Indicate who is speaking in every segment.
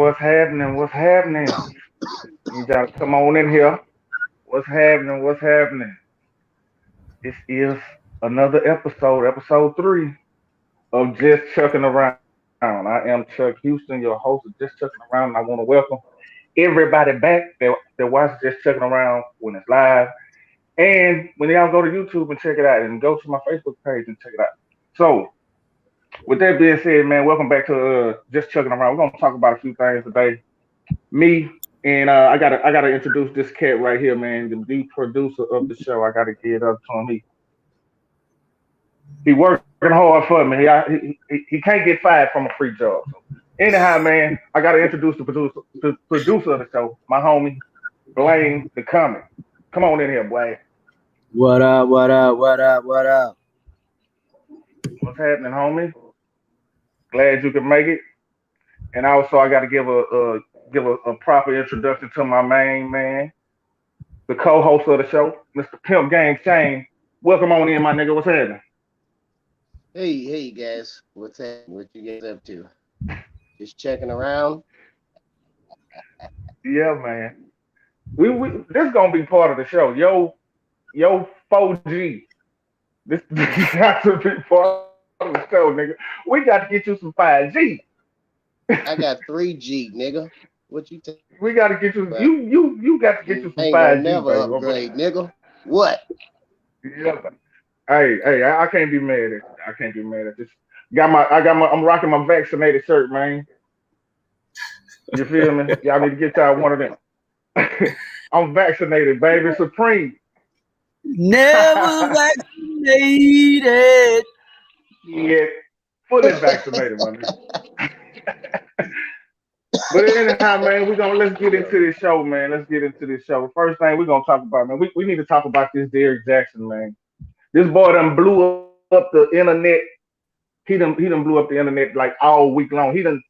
Speaker 1: What's happening? What's happening? You gotta come on in here. What's happening? What's happening? This is another episode, episode 3 of Just Chucking Around. I am Chuck Houston, your host of Just Chucking Around, and I want to welcome everybody back that watches Just Chucking Around when it's live, and when y'all go to YouTube and check it out, and go to my Facebook page and check it out. So, with that being said, man, welcome back to Just Chucking Around. We're gonna talk about a few things today. Me and I gotta introduce this cat right here, man, the producer of the show. I gotta get up to him. He working hard for me. He can't get fired from a free job. So anyhow, man, I gotta introduce the producer of the show, my homie Blaine the Comic. Come on in here, Blaine.
Speaker 2: What up? What up? What up? What up?
Speaker 1: What's happening, homie? Glad you could make it. And also, I gotta give a proper introduction to my main man, the co-host of the show, Mr. Pimp Gang Shane. Welcome on in, my nigga. What's happening?
Speaker 3: Hey guys, what's happening? What you guys up to? Just checking around.
Speaker 1: Yeah, man. We this gonna be part of the show. Yo 4G. This got to be part of the show, nigga. We got to get you some 5G.
Speaker 3: I got 3G, nigga. What you take?
Speaker 1: We got to get you. You got to get you some
Speaker 3: Ain't
Speaker 1: 5G,
Speaker 3: gonna never
Speaker 1: baby.
Speaker 3: upgrade, nigga. What?
Speaker 1: Yeah. Hey, I can't be mad at you. I can't be mad at this. I'm rocking my vaccinated shirt, man. You feel me? Y'all need to get y'all one of them. I'm vaccinated, baby. Supreme.
Speaker 2: Never vaccinated.
Speaker 1: Yeah, fully vaccinated, man. But anyhow, man, let's get into this show, man. Let's get into this show. First thing we're gonna talk about, man. We need to talk about this Derrick Jackson, man. This boy done blew up the internet. He done blew up the internet like all week long. He done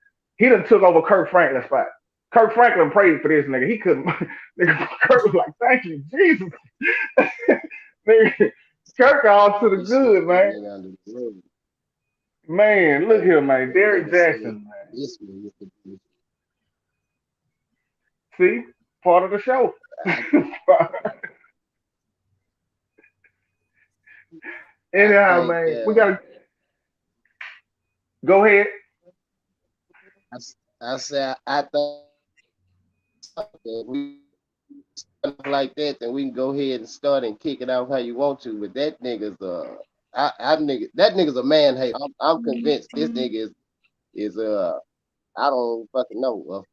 Speaker 1: took over Kirk Franklin's spot. Kirk Franklin prayed for this nigga. He couldn't. Nigga, Kirk was like, "Thank you, Jesus." Nigga, Kirk all to the good, man. Man, look here, man. Derrick Jackson, man. See, part of the show. Anyhow, man, we gotta go ahead.
Speaker 3: I said I thought that we stuff like that, then we can go ahead and start and kick it off how you want to. But that nigga's that nigga's a man hater. I'm convinced this nigga is I don't fucking know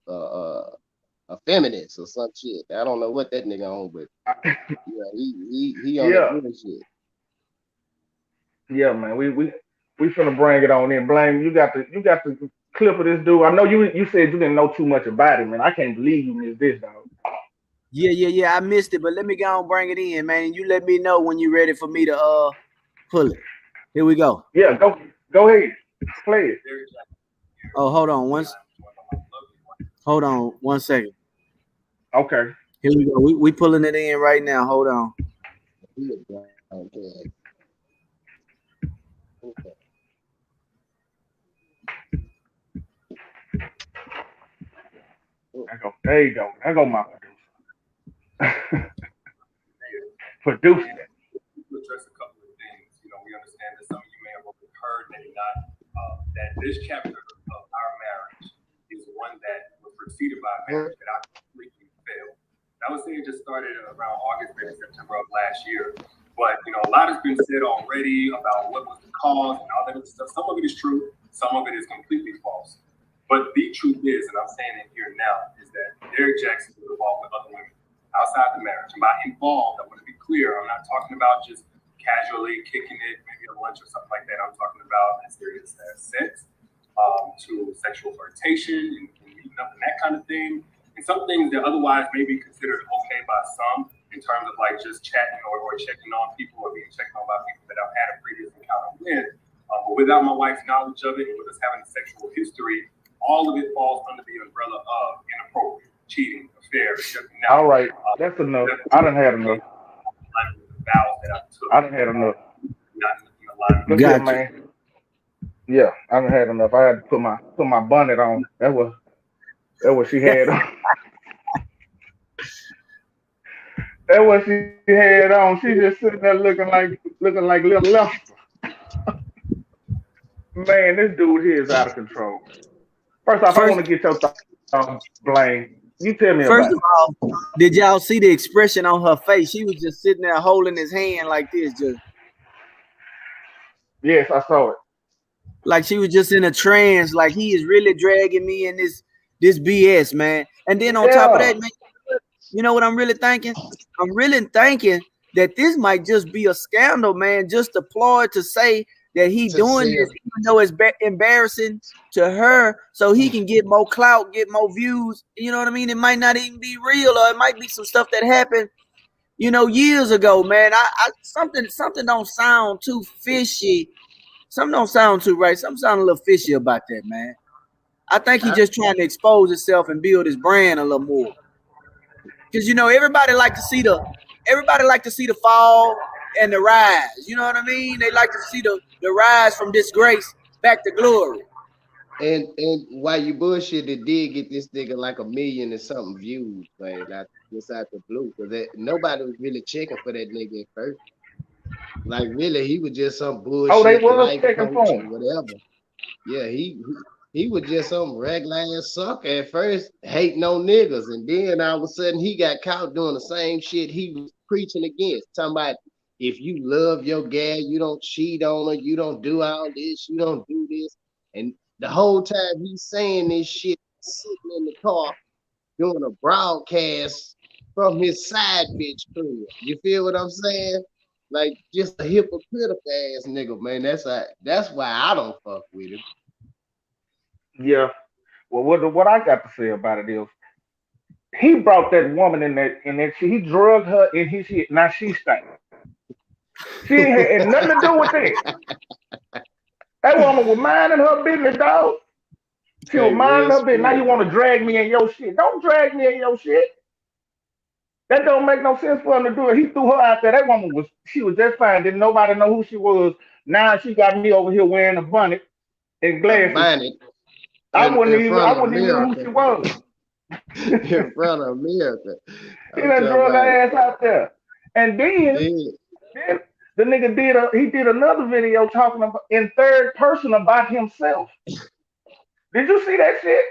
Speaker 3: a feminist or some shit. I don't know what that nigga on, but yeah, he on that good shit.
Speaker 1: Yeah, man. We finna bring it on in. Blame you got the clip of this dude. I know you said you didn't know too much about it, man. I can't believe you missed this, dog.
Speaker 2: Yeah. I missed it, but let me go and bring it in, man. You let me know when you're ready for me to pull it. Here we go.
Speaker 1: Yeah, go ahead. Play it.
Speaker 2: Oh, hold on one second.
Speaker 1: Okay.
Speaker 2: Here we go. We pulling it in right now. Hold on.
Speaker 3: Okay.
Speaker 1: There you go. There go my producer. Producer.
Speaker 4: To address a couple of things, we understand that some of you may have heard, maybe not, that this chapter of our marriage is one that was preceded by a marriage that I completely failed. I would say it just started around August, maybe September of last year. But a lot has been said already about what was the cause and all that stuff. Some of it is true, some of it is completely false. But the truth is, and I'm saying it here now, is that Derrick Jackson was involved with other women outside the marriage. And by involved, I want to be clear, I'm not talking about just casually kicking it, maybe at lunch or something like that. I'm talking about as serious as sex, to sexual flirtation and meeting up and that kind of thing. And some things that otherwise may be considered okay by some in terms of like just chatting or checking on people or being checked on by people that I've had a previous encounter with. But without my wife's knowledge of it and with us having a sexual history, all of it falls under the umbrella of inappropriate, cheating, affair.
Speaker 1: All right, that's enough. I done had enough. I done had enough. Look here, man. Yeah, I done had enough. I had to put my bonnet on. That was That's what she had on. That's what she had on. She just sitting there looking like little Lester. Man, this dude here is out of control. First off, I
Speaker 2: First,
Speaker 1: want to get your thoughts, Blaine. You tell me about it.
Speaker 2: first of all, did y'all see the expression on her face? She was just sitting there holding his hand like this, just
Speaker 1: Yes, I saw it.
Speaker 2: like she was just in a trance. Like he is really dragging me in this BS, man. And then on top of
Speaker 1: Yeah.
Speaker 2: that, man, you know what I'm really thinking? I'm really thinking that this might just be a scandal, man, just a ploy to say that he
Speaker 3: To
Speaker 2: doing
Speaker 3: sell.
Speaker 2: this, even though it's embarrassing to her, so he can get more clout, get more views. You know what I mean? It might not even be real, or it might be some stuff that happened, years ago, man. I something don't sound too fishy. Something don't sound too right. Something sound a little fishy about that, man. I think he
Speaker 3: I,
Speaker 2: just trying to expose himself and build his brand a little more. Because everybody like to see the fall and the rise. You know what I mean? They like to see the rise from disgrace back to glory.
Speaker 3: and while you bullshit, it did get this nigga like 1 million and something views, man. Like just out the blue, because nobody was really checking for that nigga at first. Like really, he was just some
Speaker 1: Oh, they
Speaker 3: bullshit
Speaker 1: was
Speaker 3: life
Speaker 1: checking
Speaker 3: coach
Speaker 1: for
Speaker 3: or
Speaker 1: him.
Speaker 3: whatever. Yeah, he was just some regular ass sucker at first, hating on niggas, and then all of a sudden he got caught doing the same shit he was preaching against. Talking about if you love your gal, you don't cheat on her, you don't do all this, you don't do this, and the whole time he's saying this shit, sitting in the car doing a broadcast from his side bitch crib. You feel what I'm saying? Like just a hypocritical ass nigga, man. That's why I don't fuck with him.
Speaker 1: Yeah. Well, what I got to say about it is he brought that woman in that shit. He drugged her in his shit. Now she stank. She ain't had nothing to do with that. That woman was minding her business, dog. She was
Speaker 3: Hey,
Speaker 1: minding
Speaker 3: real
Speaker 1: her business. Now
Speaker 3: spill.
Speaker 1: you want to drag me in your shit? Don't drag me in your shit. That don't make no sense for him to do it. He threw her out there. That woman she was just fine. Didn't nobody know who she was. Now she got me over here wearing a bonnet and
Speaker 3: A
Speaker 1: glasses.
Speaker 3: bonnet
Speaker 1: I wouldn't
Speaker 3: in
Speaker 1: even
Speaker 3: front
Speaker 1: I
Speaker 3: of
Speaker 1: wouldn't even know who
Speaker 3: America.
Speaker 1: she was.
Speaker 3: In front of America.
Speaker 1: He
Speaker 3: I'm
Speaker 1: done
Speaker 3: talking
Speaker 1: drug her
Speaker 3: about
Speaker 1: ass out there. And
Speaker 3: then
Speaker 1: then the nigga did another video talking about in third person about himself. Did you see that shit?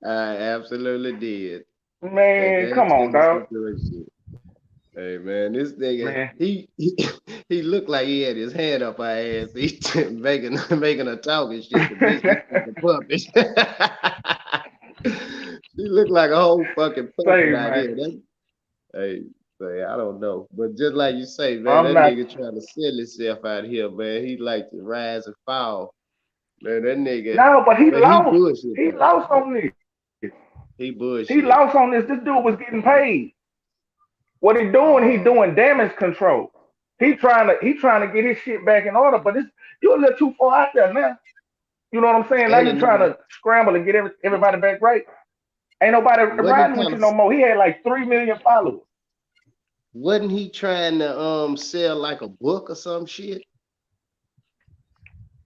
Speaker 3: I absolutely did. And
Speaker 1: Man,
Speaker 3: that
Speaker 1: come
Speaker 3: shit
Speaker 1: on,
Speaker 3: was
Speaker 1: dog.
Speaker 3: some good shit. Hey man, this nigga,
Speaker 1: Man.
Speaker 3: he looked like he had his hand up our ass. He making a talking shit to bitch. This fucking puppet. She looked like a whole fucking puppet
Speaker 1: Say,
Speaker 3: out
Speaker 1: man.
Speaker 3: here. Hey, say I don't know, but just like you say, man,
Speaker 1: I'm
Speaker 3: that
Speaker 1: not.
Speaker 3: nigga trying to sell himself out here, man. He like to rise and fall, man. That nigga,
Speaker 1: No, but he
Speaker 3: but he
Speaker 1: lost.
Speaker 3: bullshit
Speaker 1: He
Speaker 3: though.
Speaker 1: lost on this.
Speaker 3: He
Speaker 1: He
Speaker 3: bullshit.
Speaker 1: lost on this. This dude was getting paid. What he
Speaker 3: Uh,
Speaker 1: doing damage control. He trying to get his shit back in order, but you're a little too far out there now. You know what I'm saying? Now
Speaker 3: and the
Speaker 1: you trying
Speaker 3: nigga
Speaker 1: to scramble and get everybody back right. Ain't nobody
Speaker 3: wasn't he
Speaker 1: riding with
Speaker 3: kind
Speaker 1: you
Speaker 3: of
Speaker 1: no more. He had like 3 million followers.
Speaker 3: wasn't he trying to sell like a book or some shit?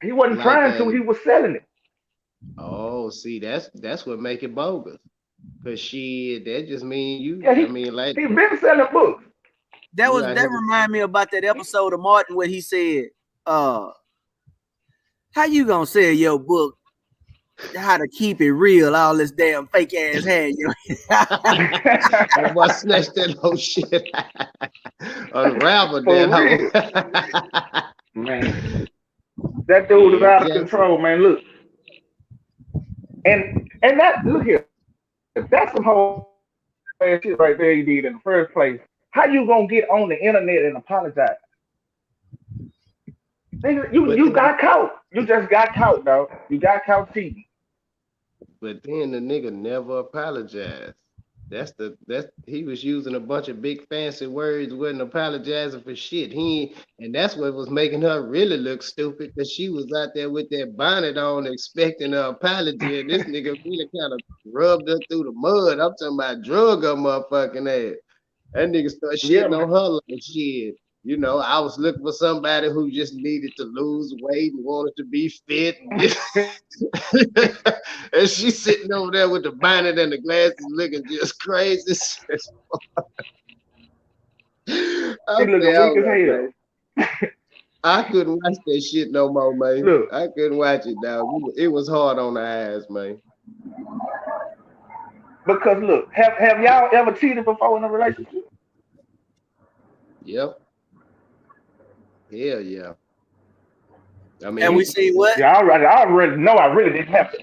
Speaker 1: He wasn't
Speaker 3: Like
Speaker 1: trying to. He was selling it.
Speaker 3: see, that's what make it bogus. Cause shit, that just mean you.
Speaker 1: Yeah,
Speaker 3: I mean, like
Speaker 1: he been selling books.
Speaker 3: you out
Speaker 2: That
Speaker 3: here.
Speaker 2: remind me about that episode of Martin where he said, how you gonna sell your book? How to keep it real, all this damn fake ass hand,
Speaker 3: That boy snatched that whole shit, unraveled
Speaker 1: For
Speaker 3: that whole.
Speaker 1: real, man. That dude is
Speaker 3: Yeah,
Speaker 1: out of
Speaker 3: Jackson.
Speaker 1: control, man. Look, and that look here. That's some whole ass shit right there you did in the first place. How you gonna get on the internet and apologize? Nigga, you
Speaker 3: But
Speaker 1: you
Speaker 3: then,
Speaker 1: got caught. You just got caught, dog. You got caught cheating.
Speaker 3: the nigga never apologized. That's he was using a bunch of big fancy words, wasn't apologizing for shit. And that's what was making her really look stupid because she was out there with that bonnet on expecting an apology, and this nigga really kind of rubbed her through the mud. I'm talking about drug her motherfucking ass. That nigga started
Speaker 1: Yeah,
Speaker 3: shitting on her like shit. you know, I was looking for somebody who just needed to lose weight and wanted to be fit. And she's sitting over there with the bonnet and the glasses looking just crazy.
Speaker 1: She
Speaker 3: I
Speaker 1: looking
Speaker 3: said,
Speaker 1: weak
Speaker 3: hold
Speaker 1: as
Speaker 3: up,
Speaker 1: hell.
Speaker 3: man. I couldn't watch that shit no more, man.
Speaker 1: Look,
Speaker 3: I couldn't watch it, dog. It was hard on the eyes, man.
Speaker 1: because look, have y'all ever cheated before in a relationship?
Speaker 3: Yep. Hell yeah. I
Speaker 2: And
Speaker 3: mean,
Speaker 2: we see what?
Speaker 1: Yeah, I already know I really didn't have to.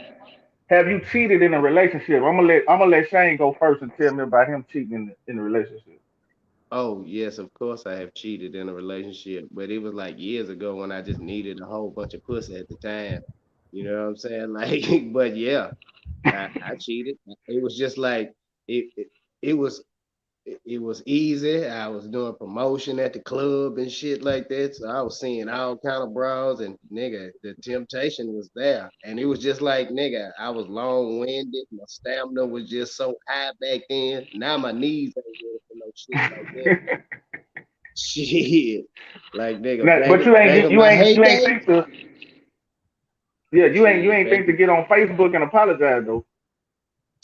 Speaker 1: Have you cheated in a relationship? I'm gonna let Shane go first and tell me about him cheating in the relationship.
Speaker 3: oh yes, of course I have cheated in a relationship, but it was like years ago when I just needed a whole bunch of pussy at the time. You know what I'm saying? Like, but yeah, I cheated. It was just like it, it, it was it was easy. I was doing promotion at the club and shit like that. So I was seeing all kind of bras and nigga, the temptation was there. And it was just like nigga, I was long winded. My stamina was just so high back then. Now my knees ain't ready for no shit like that. Shit. Like nigga,
Speaker 1: Now, but
Speaker 3: back in my
Speaker 1: you ain't
Speaker 3: heyday.
Speaker 1: think to yeah you
Speaker 3: Shit,
Speaker 1: ain't
Speaker 3: back
Speaker 1: think to get on Facebook and apologize though.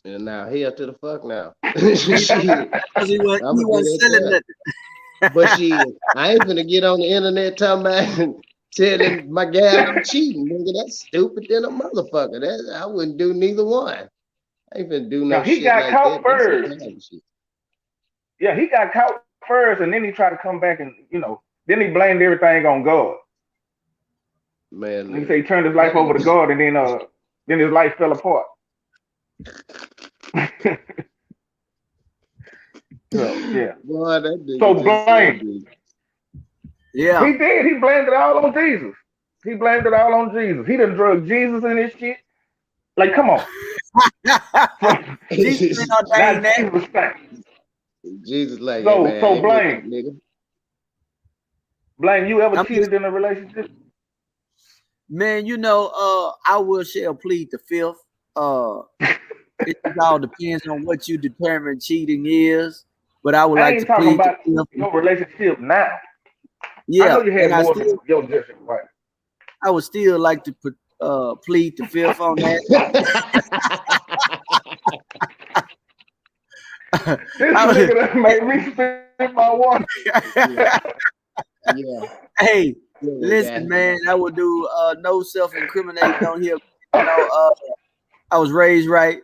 Speaker 3: and now hell to the fuck now.
Speaker 2: He
Speaker 3: Shit.
Speaker 2: because
Speaker 3: I'ma
Speaker 2: he
Speaker 3: do
Speaker 2: wasn't
Speaker 3: that
Speaker 2: selling
Speaker 3: there. But shit, I ain't finna get on the internet talking about telling my gal I'm cheating, nigga. That's stupid than a motherfucker. That I wouldn't do neither one. I ain't finna do
Speaker 1: Now
Speaker 3: no
Speaker 1: he
Speaker 3: shit
Speaker 1: got
Speaker 3: like that.
Speaker 1: caught
Speaker 3: That's some
Speaker 1: first.
Speaker 3: childish shit.
Speaker 1: Yeah, he got caught first, and then he tried to come back and then he blamed everything on God.
Speaker 3: Man,
Speaker 1: And he said
Speaker 3: look,
Speaker 1: he turned his life
Speaker 3: that
Speaker 1: over to
Speaker 3: nigga,
Speaker 1: God, and then his life fell apart. So yeah.
Speaker 3: boy, that
Speaker 1: So
Speaker 3: nigga just said
Speaker 1: blame.
Speaker 3: this.
Speaker 2: Yeah.
Speaker 1: He did. He blamed it all on Jesus. He blamed it all on Jesus. He done drug Jesus in this shit. Like, come on.
Speaker 2: Jesus didn't ordain
Speaker 1: Not
Speaker 2: that.
Speaker 1: Jesus stank.
Speaker 3: Jesus, like, hey
Speaker 1: So
Speaker 3: man, I
Speaker 1: so
Speaker 3: ain't with that
Speaker 1: blame.
Speaker 3: nigga.
Speaker 1: Blame, you ever
Speaker 2: I'm just
Speaker 1: cheated in a relationship?
Speaker 2: man, I will shall plead the fifth. It just all depends on what you determine cheating is. But I would
Speaker 1: I
Speaker 2: like
Speaker 1: ain't
Speaker 2: to
Speaker 1: talking
Speaker 2: plead the
Speaker 1: about
Speaker 2: fifth.
Speaker 1: your relationship now. I
Speaker 2: Yeah,
Speaker 1: know you
Speaker 2: and
Speaker 1: had more than your just wife.
Speaker 2: I would still like to plead the fifth on that.
Speaker 1: This
Speaker 2: I
Speaker 1: nigga
Speaker 2: would,
Speaker 1: that made me spend my water.
Speaker 3: Yeah, yeah,
Speaker 2: hey,
Speaker 3: yeah, that
Speaker 2: listen,
Speaker 3: guy.
Speaker 2: man, I would do no self-incriminating on here. I was raised right,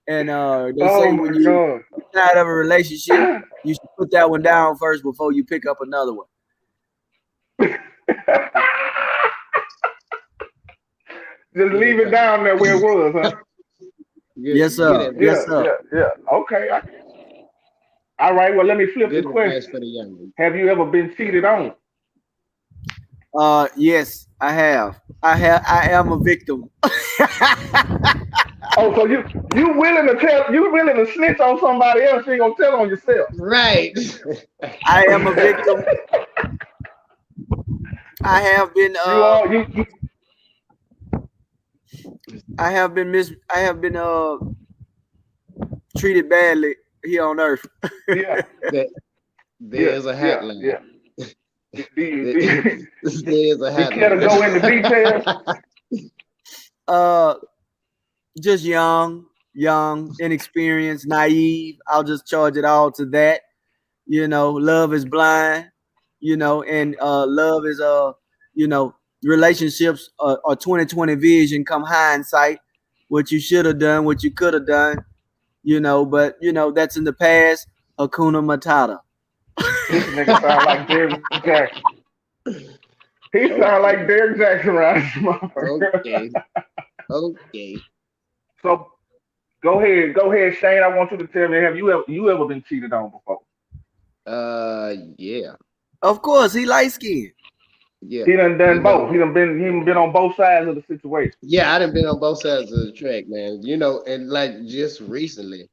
Speaker 2: and they
Speaker 1: Oh
Speaker 2: say when
Speaker 1: my
Speaker 2: you
Speaker 1: god.
Speaker 2: get out of a relationship, you should put that one down first before you pick up another one.
Speaker 1: Just
Speaker 3: Get
Speaker 1: leave
Speaker 3: it
Speaker 1: it
Speaker 3: right.
Speaker 1: down there where it was, huh?
Speaker 2: Yes,
Speaker 3: Get
Speaker 2: sir.
Speaker 3: advice.
Speaker 2: Yes,
Speaker 1: Yeah,
Speaker 2: sir.
Speaker 1: yeah, yeah. Okay. All right. Well, let me flip the
Speaker 3: Good advice
Speaker 1: question.
Speaker 3: for the young one.
Speaker 1: Have you ever been cheated on?
Speaker 2: Yes, I have. I am a victim.
Speaker 1: Oh, so you willing to snitch on somebody else? You ain't gonna tell on yourself.
Speaker 3: Right.
Speaker 2: I am a victim. I have been
Speaker 1: You are you
Speaker 2: I have been treated badly here on earth.
Speaker 1: yeah
Speaker 3: That
Speaker 1: yeah
Speaker 3: there's a
Speaker 1: yeah
Speaker 3: hotline.
Speaker 1: yeah. Do you, do
Speaker 3: There's
Speaker 1: you,
Speaker 3: a
Speaker 1: you care to
Speaker 3: hotline.
Speaker 1: go into details?
Speaker 2: uh just young, inexperienced, naive. I'll just charge it all to that. Love is blind, and love is relationships are 20/20 vision come hindsight. What you should have done, what you could have done, but that's in the past. Hakuna Matata.
Speaker 1: This nigga sound like Derrick Jackson. He sound like
Speaker 3: Okay.
Speaker 1: Derrick Jackson around this motherfucker.
Speaker 3: Okay. Okay.
Speaker 1: So go ahead, Shane. I want you to tell me, have you ever been cheated on before?
Speaker 3: Yeah.
Speaker 2: Of course, he light skinned.
Speaker 3: Yeah.
Speaker 1: He done
Speaker 3: You
Speaker 1: done both.
Speaker 3: know,
Speaker 1: He done been on both sides of the situation.
Speaker 3: yeah, I done been on both sides of the track, man. You know, and like just recently,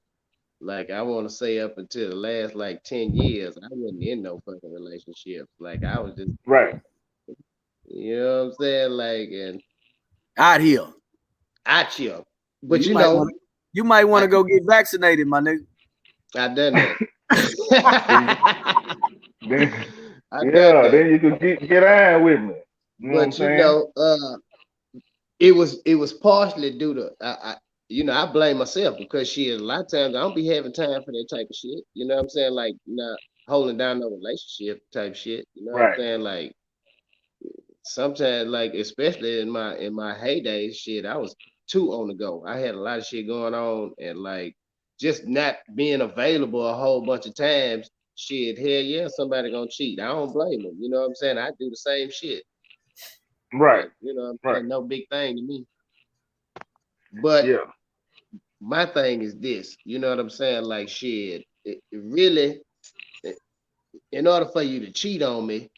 Speaker 3: like I want to say up until the last like 10 years, I wasn't in no fucking relationship. Like I was just,
Speaker 1: Right.
Speaker 3: you know what I'm saying? Like, and
Speaker 2: Out here.
Speaker 3: I chill. But
Speaker 2: You
Speaker 3: you
Speaker 2: might want
Speaker 3: know,
Speaker 2: to
Speaker 3: I
Speaker 2: go get vaccinated, my nigga.
Speaker 3: I done that.
Speaker 1: See, then,
Speaker 3: I I got
Speaker 1: Yeah,
Speaker 3: that.
Speaker 1: then you could get on with me. You know what I'm
Speaker 3: But you
Speaker 1: saying?
Speaker 3: know, it was partially due to I blame myself because shit, a lot of times I don't be having time for that type of shit. You know what I'm saying? Like not holding down no relationship type shit. You know what I'm
Speaker 1: Right.
Speaker 3: saying? Like sometimes, like especially in my heydays, shit, I was too on the go. I had a lot of shit going on, and like just not being available a whole bunch of times. Shit, hell yeah, somebody gonna cheat. I don't blame them. You know what I'm saying? I do the same shit.
Speaker 1: Right.
Speaker 3: Like, you know what I'm
Speaker 1: Right.
Speaker 3: saying? No big thing to me. But
Speaker 1: Yeah.
Speaker 3: my thing is this, you know what I'm saying? Like shit, it really, in order for you to cheat on me,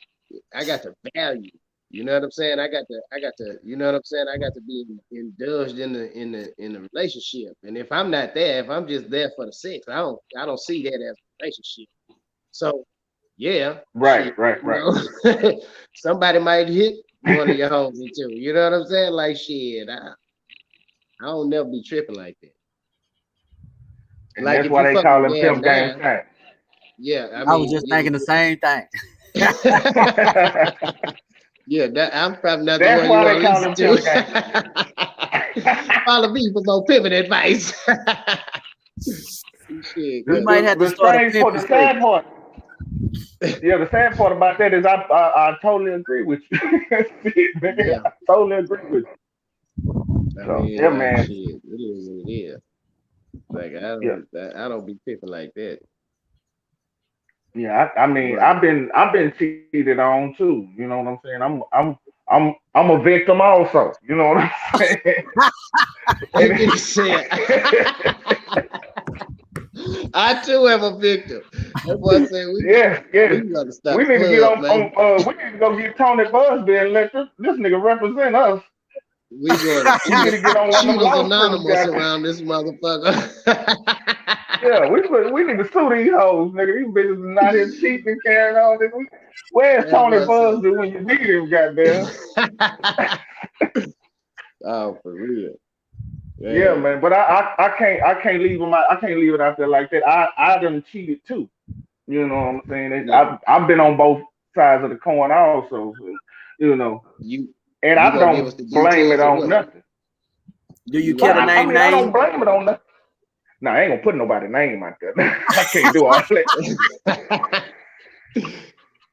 Speaker 3: I got to value. You know what I'm saying? I got to, you know what I'm saying? I got to be indulged in the relationship. And if I'm not there, if I'm just there for the sex, I don't see that as a relationship. So yeah, shit,
Speaker 1: Right. Right.
Speaker 3: you
Speaker 1: Right.
Speaker 3: know, somebody might hit one of your homies too. You know what I'm saying? Like shit, I don't never be tripping like that.
Speaker 1: And
Speaker 3: Like
Speaker 1: that's
Speaker 3: if
Speaker 1: why
Speaker 3: you
Speaker 1: they
Speaker 3: fucking
Speaker 1: call him
Speaker 3: there
Speaker 1: Pimp Game
Speaker 3: now,
Speaker 1: Time.
Speaker 3: yeah, I
Speaker 2: I was
Speaker 3: mean,
Speaker 2: just thinking the same thing.
Speaker 3: yeah, I'm probably not the
Speaker 1: That's
Speaker 3: one you
Speaker 1: why
Speaker 3: want
Speaker 1: they
Speaker 3: to
Speaker 1: call
Speaker 3: listen
Speaker 1: him Pimp Game.
Speaker 3: to. Follow me for more pimping advice. Shit,
Speaker 2: We
Speaker 3: cause
Speaker 2: might have to start a pimping
Speaker 1: The
Speaker 2: station.
Speaker 1: sad part, yeah, the sad part about that is I totally agree with you. Shit, nigga,
Speaker 3: yeah,
Speaker 1: I totally agree with you.
Speaker 3: I
Speaker 1: So
Speaker 3: mean,
Speaker 1: yeah,
Speaker 3: like
Speaker 1: man.
Speaker 3: shit, it is what it is. Like
Speaker 1: Yeah,
Speaker 3: I don't be pimping like that.
Speaker 1: yeah. I mean,
Speaker 3: But
Speaker 1: I've been cheated on too. You know what I'm saying? I'm a victim also. You know what I'm saying?
Speaker 3: that
Speaker 1: And
Speaker 3: nigga said, I too am a victim. That boy said
Speaker 1: yes,
Speaker 3: we
Speaker 1: yes.
Speaker 3: gotta start
Speaker 1: We
Speaker 3: a
Speaker 1: need to get
Speaker 3: club, man.
Speaker 1: we need to go get Tony Busby and let this nigga represent us.
Speaker 3: We going
Speaker 1: We need to get on one of them
Speaker 3: Cheaters
Speaker 1: lawsuits,
Speaker 3: Anonymous
Speaker 1: guys.
Speaker 3: around this motherfucker.
Speaker 1: Yeah, we need to sue these hoes, nigga. These bitches is not here cheating and carrying on. Where's
Speaker 3: That
Speaker 1: Tony
Speaker 3: boy said.
Speaker 1: Busby when you need him, goddamn?
Speaker 3: Oh, for real.
Speaker 1: Yeah,
Speaker 3: Man.
Speaker 1: man. But I can't leave him out. I can't leave it out there like that. I done cheated too. You know what I'm saying?
Speaker 3: Yeah.
Speaker 1: I've been on both sides of the coin also. So, you know,
Speaker 3: You
Speaker 1: and
Speaker 3: you
Speaker 1: I
Speaker 3: gonna give
Speaker 1: don't
Speaker 3: us the
Speaker 1: blame it
Speaker 3: details of
Speaker 1: on
Speaker 3: what?
Speaker 1: nothing.
Speaker 2: Do you
Speaker 3: You
Speaker 1: But
Speaker 2: care
Speaker 3: gonna
Speaker 2: to
Speaker 3: give us
Speaker 1: I
Speaker 2: name
Speaker 1: mean, I don't
Speaker 2: names?
Speaker 1: blame it on nothing. Nah, I ain't gonna put nobody's name out there. I can't do all that.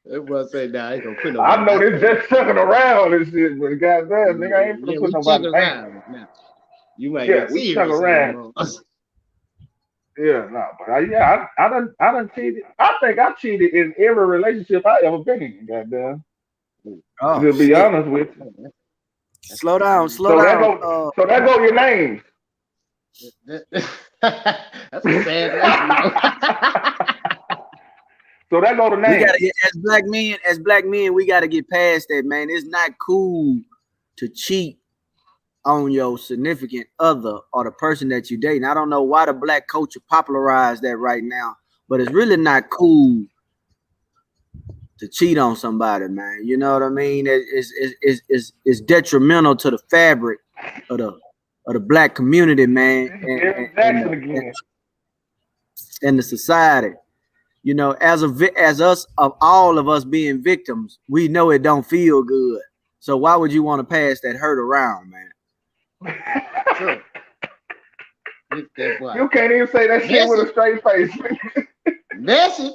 Speaker 3: That boy say, nah, I ain't gonna put
Speaker 1: I
Speaker 3: nobody.
Speaker 1: know this just chucking around and shit, but goddamn, nigga, I ain't
Speaker 3: Yeah,
Speaker 1: gonna put
Speaker 3: we
Speaker 1: nobody's
Speaker 3: checking
Speaker 1: name.
Speaker 3: around now. You might
Speaker 1: Yeah,
Speaker 3: get
Speaker 1: we chuck
Speaker 3: serious in a
Speaker 1: around.
Speaker 3: moment.
Speaker 1: Yeah, no, but yeah, I done cheated. I think I cheated in every relationship I ever been in. Goddamn,
Speaker 2: Oh
Speaker 1: to be
Speaker 2: shit!
Speaker 1: honest with you.
Speaker 3: That's
Speaker 2: Slow down, slow
Speaker 1: So that
Speaker 2: down.
Speaker 1: go, so that go your names.
Speaker 3: that's a sad ratio.
Speaker 1: So that go the
Speaker 2: We gotta
Speaker 1: names.
Speaker 2: get as black men, we gotta get past that, man. It's not cool to cheat on your significant other or the person that you dating. I don't know why the black culture popularized that right now, but it's really not cool to cheat on somebody, man. You know what I mean? It's detrimental to the fabric of the black community, man,
Speaker 1: This is Jerry Jackson again.
Speaker 2: and the society. You know, as us of all of us being victims, we know it don't feel good. So why would you want to pass that hurt around, man?
Speaker 3: True. Look at that boy.
Speaker 1: You can't even say that shit with a
Speaker 3: Message.
Speaker 1: straight face.
Speaker 3: Message.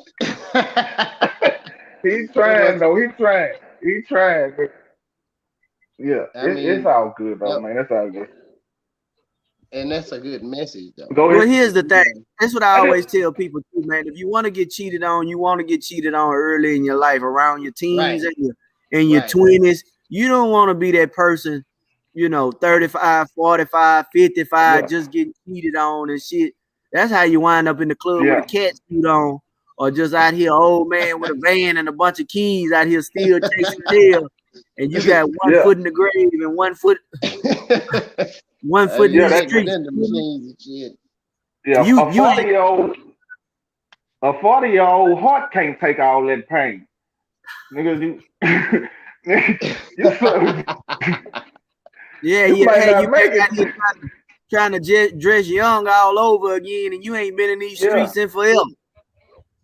Speaker 1: He's
Speaker 3: It
Speaker 1: trying
Speaker 3: was,
Speaker 1: though. He's trying. He's trying. But yeah,
Speaker 3: I
Speaker 1: it's
Speaker 3: mean,
Speaker 1: all good though,
Speaker 3: yep.
Speaker 1: man. It's all good.
Speaker 3: And that's a good message though.
Speaker 1: Go
Speaker 2: Well,
Speaker 1: ahead.
Speaker 2: here's the
Speaker 3: You
Speaker 2: thing.
Speaker 3: know,
Speaker 2: That's what I
Speaker 1: I
Speaker 2: always
Speaker 1: just
Speaker 2: tell people too, man. If you want to get cheated on, you want to get cheated on early in your life, around your
Speaker 3: right,
Speaker 2: teens and your
Speaker 3: right.
Speaker 2: 20s. You don't want to be that person, 35, 45, 55,
Speaker 1: yeah,
Speaker 2: just getting cheated on and shit. That's how you wind up in the club with a
Speaker 1: yeah,
Speaker 2: cat suit on, or just out here, old man with a van and a bunch of keys out here still chasing tail, and you got one
Speaker 1: yeah,
Speaker 2: foot in the grave and one foot in
Speaker 3: You
Speaker 1: yeah.
Speaker 2: these
Speaker 1: That
Speaker 3: living
Speaker 2: streets.
Speaker 3: in the machines and shit.
Speaker 1: yeah.
Speaker 2: You you ain't
Speaker 1: 40-year-old heart can't take all that pain, nigga. You so
Speaker 2: Yeah,
Speaker 1: you
Speaker 2: you
Speaker 1: might
Speaker 2: had you
Speaker 1: not make
Speaker 2: back out
Speaker 1: it.
Speaker 2: here trying to dress young all over again, and you ain't been in these
Speaker 1: Yeah,
Speaker 2: streets in forever.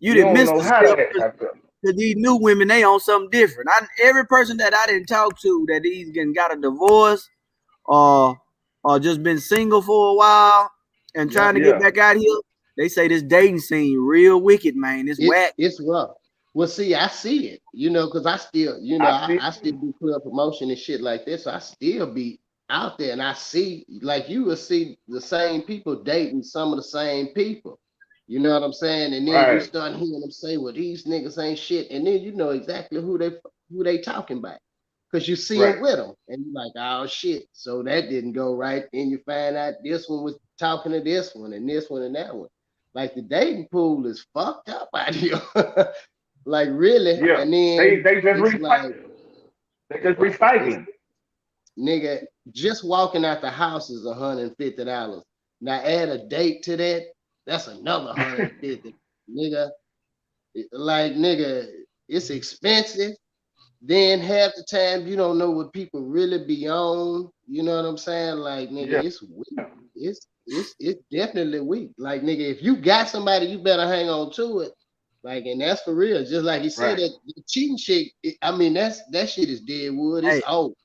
Speaker 2: You
Speaker 1: you
Speaker 2: didn't
Speaker 1: don't
Speaker 2: miss
Speaker 1: know
Speaker 2: the
Speaker 1: how
Speaker 2: step
Speaker 1: that happened.
Speaker 2: Cause these new women, they on something different. Every person that I didn't talk to that got a divorce or just been single for a while and trying to get back out here, they say this dating scene real wicked, man. It's whack.
Speaker 3: It's rough. Well, see, I see it, because I still, I still do club promotion and shit like this. So I still be out there and I see, like you will see the same people dating some of the same people. You know what I'm saying? And then you start hearing them say, well, these niggas ain't shit. And then you know exactly who they talking about. Because you see them with them. And you're like, oh shit. So that didn't go right. And you find out this one was talking to this one and this one and that one. Like the dating pool is fucked up out here. Like really.
Speaker 1: Yeah.
Speaker 3: And then
Speaker 1: they just recycling. They just recycling.
Speaker 3: Nigga, just walking out the house is $150. Now add a date to that, that's another $150. Nigga, it's expensive. Then half the time you don't know what people really be on. You know what I'm saying? Like, nigga, it's weak. It's definitely weak. Like, nigga, if you got somebody, you better hang on to it. Like, and that's for real. Just like he said, that the cheating shit. That shit is dead wood. It's old.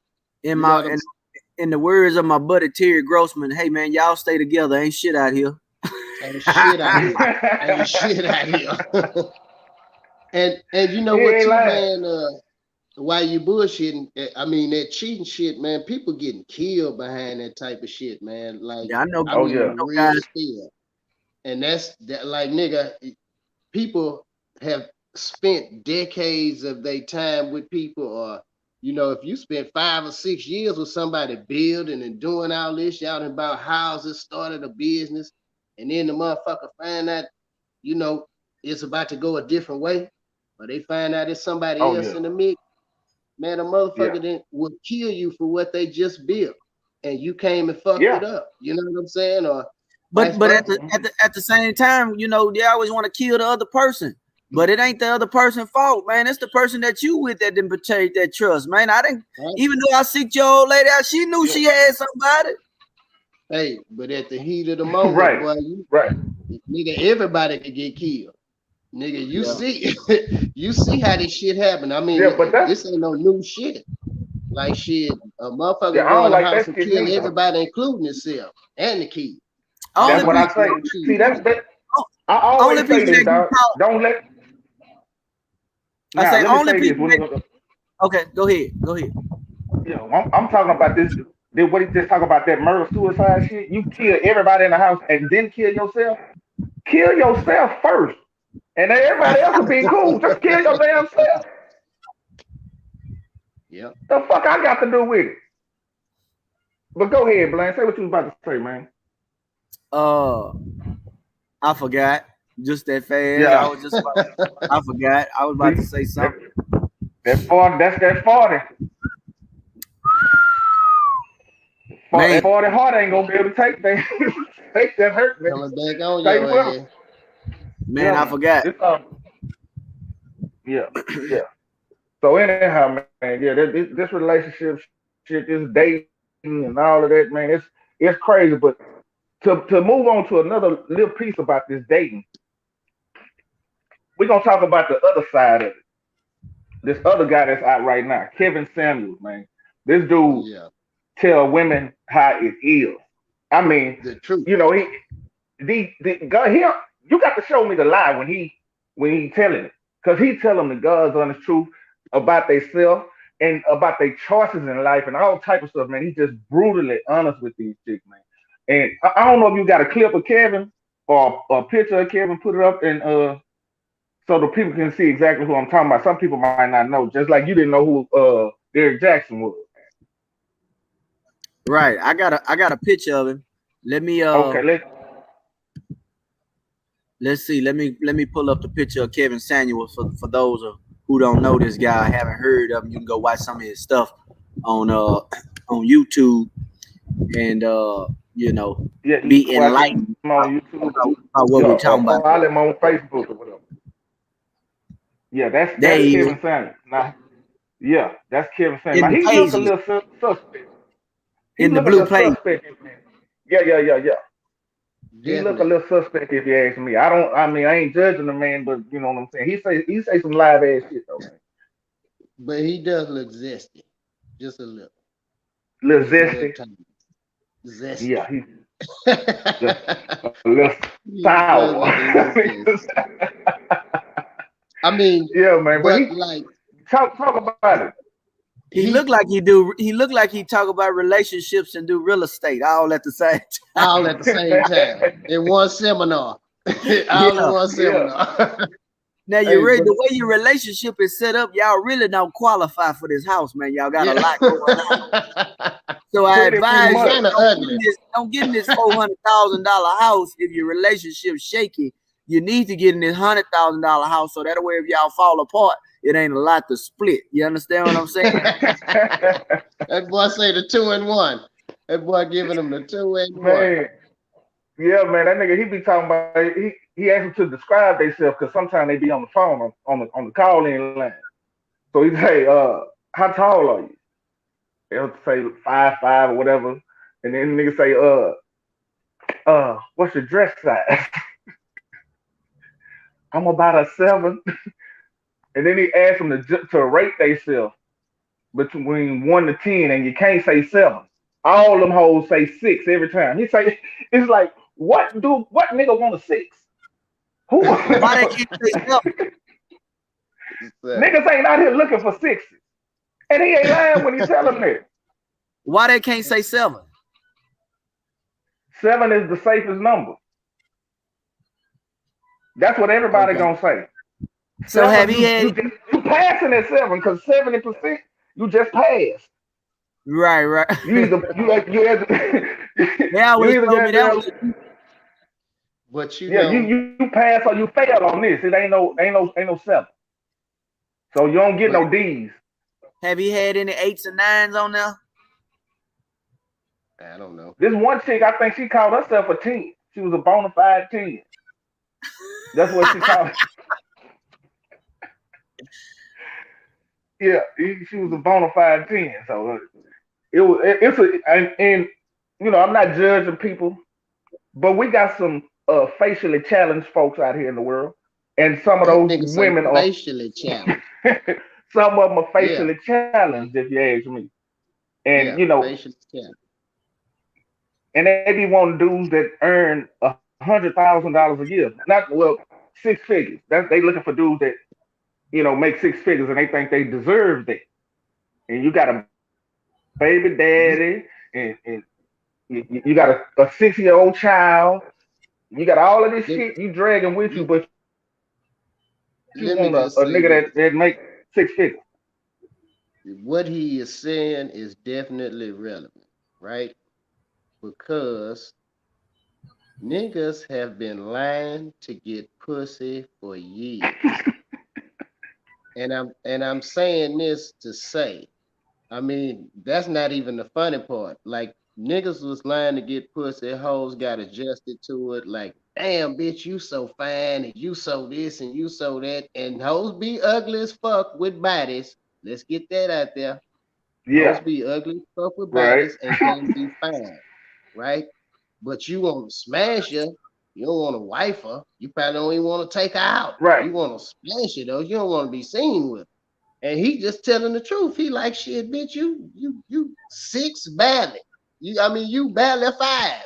Speaker 2: In the words of my buddy Terry Grossman, hey man, y'all stay together. Ain't shit out here.
Speaker 3: Ain't shit out here. Ain't shit out here. and you know what, too, man? While you bullshitting, that cheating shit, man, people getting killed behind that type of shit, man. Like,
Speaker 2: I know.
Speaker 3: Real still. And that's that, like, nigga, people have spent decades of their time with people, or if you spent 5 or 6 years with somebody building and doing all this, y'all done about houses, started a business, and then the motherfucker find out, it's about to go a different way, or they find out it's somebody else in the mix. Man, a motherfucker then will kill you for what they just built, and you came and fucked it up. You know what I'm saying? Or
Speaker 2: but at the same time, they always want to kill the other person. But it ain't the other person's fault, man. It's the person that you with that didn't betrayed that trust, man. I didn't, even though I seeked your old lady out, she knew she had somebody.
Speaker 3: Hey, but at the heat of the moment, boy, nigga, everybody could get killed. Nigga, you see how this shit happen. I mean, this ain't no new shit. Like, shit, a motherfucker go in the house and kill everybody, including himself and the kid.
Speaker 1: That's what I say. See, that's that. I always say this, dog. Don't let.
Speaker 2: I say only people. Okay, go ahead.
Speaker 1: Yeah, I'm talking about this. What he just talk about, that murder suicide shit. You kill everybody in the house and then kill yourself. Kill yourself first, and then everybody else will be cool. Just kill your damn self.
Speaker 3: Yeah.
Speaker 1: The fuck I got to do with it? But go ahead, Blaine. Say what you was about to say, man.
Speaker 2: I forgot. Just that fast.
Speaker 1: Yeah.
Speaker 2: I forgot. I was about to say something.
Speaker 1: That's 40. That's that 40. That 40 heart ain't gonna be able to take that hurt, man.
Speaker 3: Coming back on your ass.
Speaker 2: Man, I forgot.
Speaker 1: Yeah. So anyhow, man, this relationship shit, this dating and all of that, man, it's crazy. But to move on to another little piece about this dating, we're gonna talk about the other side of it. This other guy that's out right now, Kevin Samuels, man. This dude tell women how it is. I mean,
Speaker 3: the truth.
Speaker 1: You got to show me the lie when he telling it, because he tell them the God's honest truth about themselves and about their choices in life and all type of stuff, man. He's just brutally honest with these chicks, man. And I don't know if you got a clip of Kevin or a picture of Kevin, put it up and so the people can see exactly who I'm talking about. Some people might not know, just like you didn't know who Derek Jackson was.
Speaker 2: Right. I got a picture of him. Let me let's see. Let me pull up the picture of Kevin Samuels for those who don't know this guy, haven't heard of him. You can go watch some of his stuff on YouTube and be enlightened
Speaker 1: on YouTube
Speaker 2: about what we're talking about.
Speaker 1: Follow him on Facebook or whatever. Yeah, that's Kevin Samuels. Now, that's Kevin Samuels. Now, he looks a little suspect.
Speaker 2: In the blue page.
Speaker 1: Yeah. He look a little suspect if you ask me. I mean, I ain't judging the man, but you know what I'm saying. He say some live ass shit though, man.
Speaker 3: But he does look zesty, just a little,
Speaker 1: Little
Speaker 3: just a little
Speaker 1: zesty.
Speaker 3: tiny, zesty.
Speaker 1: Yeah, he's just a little
Speaker 3: He does
Speaker 1: sour.
Speaker 3: look a little zesty. I mean,
Speaker 1: Yeah, man. But
Speaker 3: but
Speaker 1: he
Speaker 3: like
Speaker 1: talk about it.
Speaker 2: He looked like he do. He looked like he talk about relationships and do real estate all at the same time.
Speaker 3: all at the same time in one seminar. All in one seminar.
Speaker 2: Now
Speaker 3: Hey,
Speaker 2: you read
Speaker 3: but
Speaker 2: the way your relationship is set up. Y'all really don't qualify for this house, man. Y'all got a lot going on. So I
Speaker 1: Pretty
Speaker 2: advise
Speaker 1: much.
Speaker 2: you
Speaker 3: Kinda ugly.
Speaker 2: don't get in this $400,000 house if your relationship's shaky. You need to get in this $100,000 house so that way if y'all fall apart, it ain't a lot to split. You understand what I'm saying?
Speaker 3: That boy say the 2-in-1. That boy giving him the 2-in-1.
Speaker 1: Man, yeah, man, that nigga he be talking about he asked them to describe themselves because sometimes they be on the phone on the call in line. So he say, how tall are you? They'll say 5'5" or whatever, and then the nigga say, what's your dress size? I'm about a 7, and then he asked them to rate themselves between 1 to 10, and you can't say 7. All them hoes say 6 every time. He say it's like what nigga want a 6? Who
Speaker 2: Why they can't say something?
Speaker 1: niggas ain't out here looking for 6s, and he ain't lying when he tell them that.
Speaker 2: Why they can't say 7?
Speaker 1: 7 is the safest number. That's what everybody gonna say.
Speaker 2: So
Speaker 1: 7,
Speaker 2: have he had
Speaker 1: you passing at 7 because 70% you just passed.
Speaker 2: right?
Speaker 1: You either
Speaker 2: They always
Speaker 1: you either
Speaker 2: told me that was
Speaker 3: But you
Speaker 1: yeah,
Speaker 3: know,
Speaker 1: you pass or you fail on this. It ain't no 7. So you don't get
Speaker 3: but
Speaker 1: no D's.
Speaker 2: have he had any 8s and 9s on there?
Speaker 3: I don't know.
Speaker 1: This one chick, I think she called herself a 10. She was a bona fide 10. That's what she called. Yeah, she was a bona fide 10. So it's and you know I'm not judging people, but we got some facially challenged folks out here in the world, and some of
Speaker 3: That
Speaker 1: those
Speaker 3: nigga say
Speaker 1: women are
Speaker 3: facially challenged.
Speaker 1: some of them are
Speaker 3: Yeah,
Speaker 1: facially challenged, if you ask me. And
Speaker 3: yeah,
Speaker 1: you know,
Speaker 3: facially challenged.
Speaker 1: and they be wanting dudes that earn $100,000 a year, not well 6 figures. That's they looking for dudes that make 6 figures, and they think they deserve that. And you got a baby
Speaker 3: You
Speaker 1: daddy, and you got a 6-year-old child. You got all of this
Speaker 3: let,
Speaker 1: shit you dragging with you,
Speaker 3: let,
Speaker 1: but you
Speaker 3: let me
Speaker 1: want a
Speaker 3: just say
Speaker 1: nigga
Speaker 3: this.
Speaker 1: that make 6 figures.
Speaker 3: What he is saying is definitely relevant, right? Because niggas have been lying to get pussy for years. And I'm saying this to say, I mean, that's not even the funny part. Like niggas was lying to get pussy, hoes got adjusted to it. Like, damn, bitch, you so fine, and you so this, and you so that, and hoes be ugly as fuck with bodies. Let's get that out there.
Speaker 1: Yeah,
Speaker 3: Hoes be ugly as fuck with
Speaker 1: right,
Speaker 3: bodies and can't be fine, right? But you want to smash her. You don't want to wife her. You probably don't even want to take her out.
Speaker 1: right.
Speaker 3: You want to smash her though. You don't want to be seen with her. And he just telling the truth. He like shit, bitch. You 6 barely. You barely 5.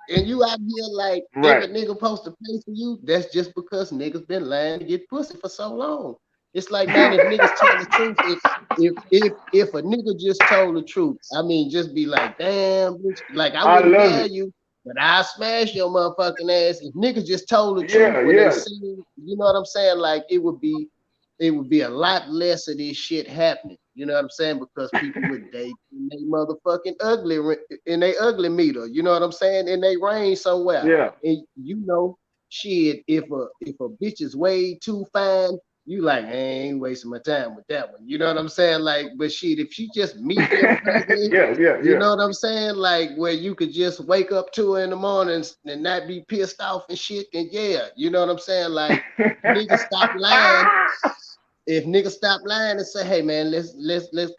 Speaker 3: And you out here like
Speaker 1: Right.
Speaker 3: every nigga supposed to pay for you. That's just because niggas been lying to get pussy for so long. It's like, man, if niggas tell the truth, if a nigga just told the truth, I mean, just be like, damn, bitch, like I
Speaker 1: I
Speaker 3: wouldn't
Speaker 1: love
Speaker 3: marry
Speaker 1: it.
Speaker 3: you, but I smash your motherfucking ass. If niggas just told the truth
Speaker 1: Yeah,
Speaker 3: when they
Speaker 1: yeah,
Speaker 3: see, you know what I'm saying? Like it would be a lot less of this shit happening. You know what I'm saying? Because people would date in they motherfucking ugly meter. You know what I'm saying? In they range somewhere.
Speaker 1: yeah.
Speaker 3: And shit, if a bitch is way too fine, you like, I ain't wasting my time with that one. You know what I'm saying? Like, but shit, if she just medium ugly,
Speaker 1: Yeah, yeah,
Speaker 3: you
Speaker 1: yeah.
Speaker 3: know what I'm saying? Like where you could just wake up to her in the morning and not be pissed off and shit, and yeah, you know what I'm saying? Like niggas stop lying. if niggas stop lying and say, hey man, let's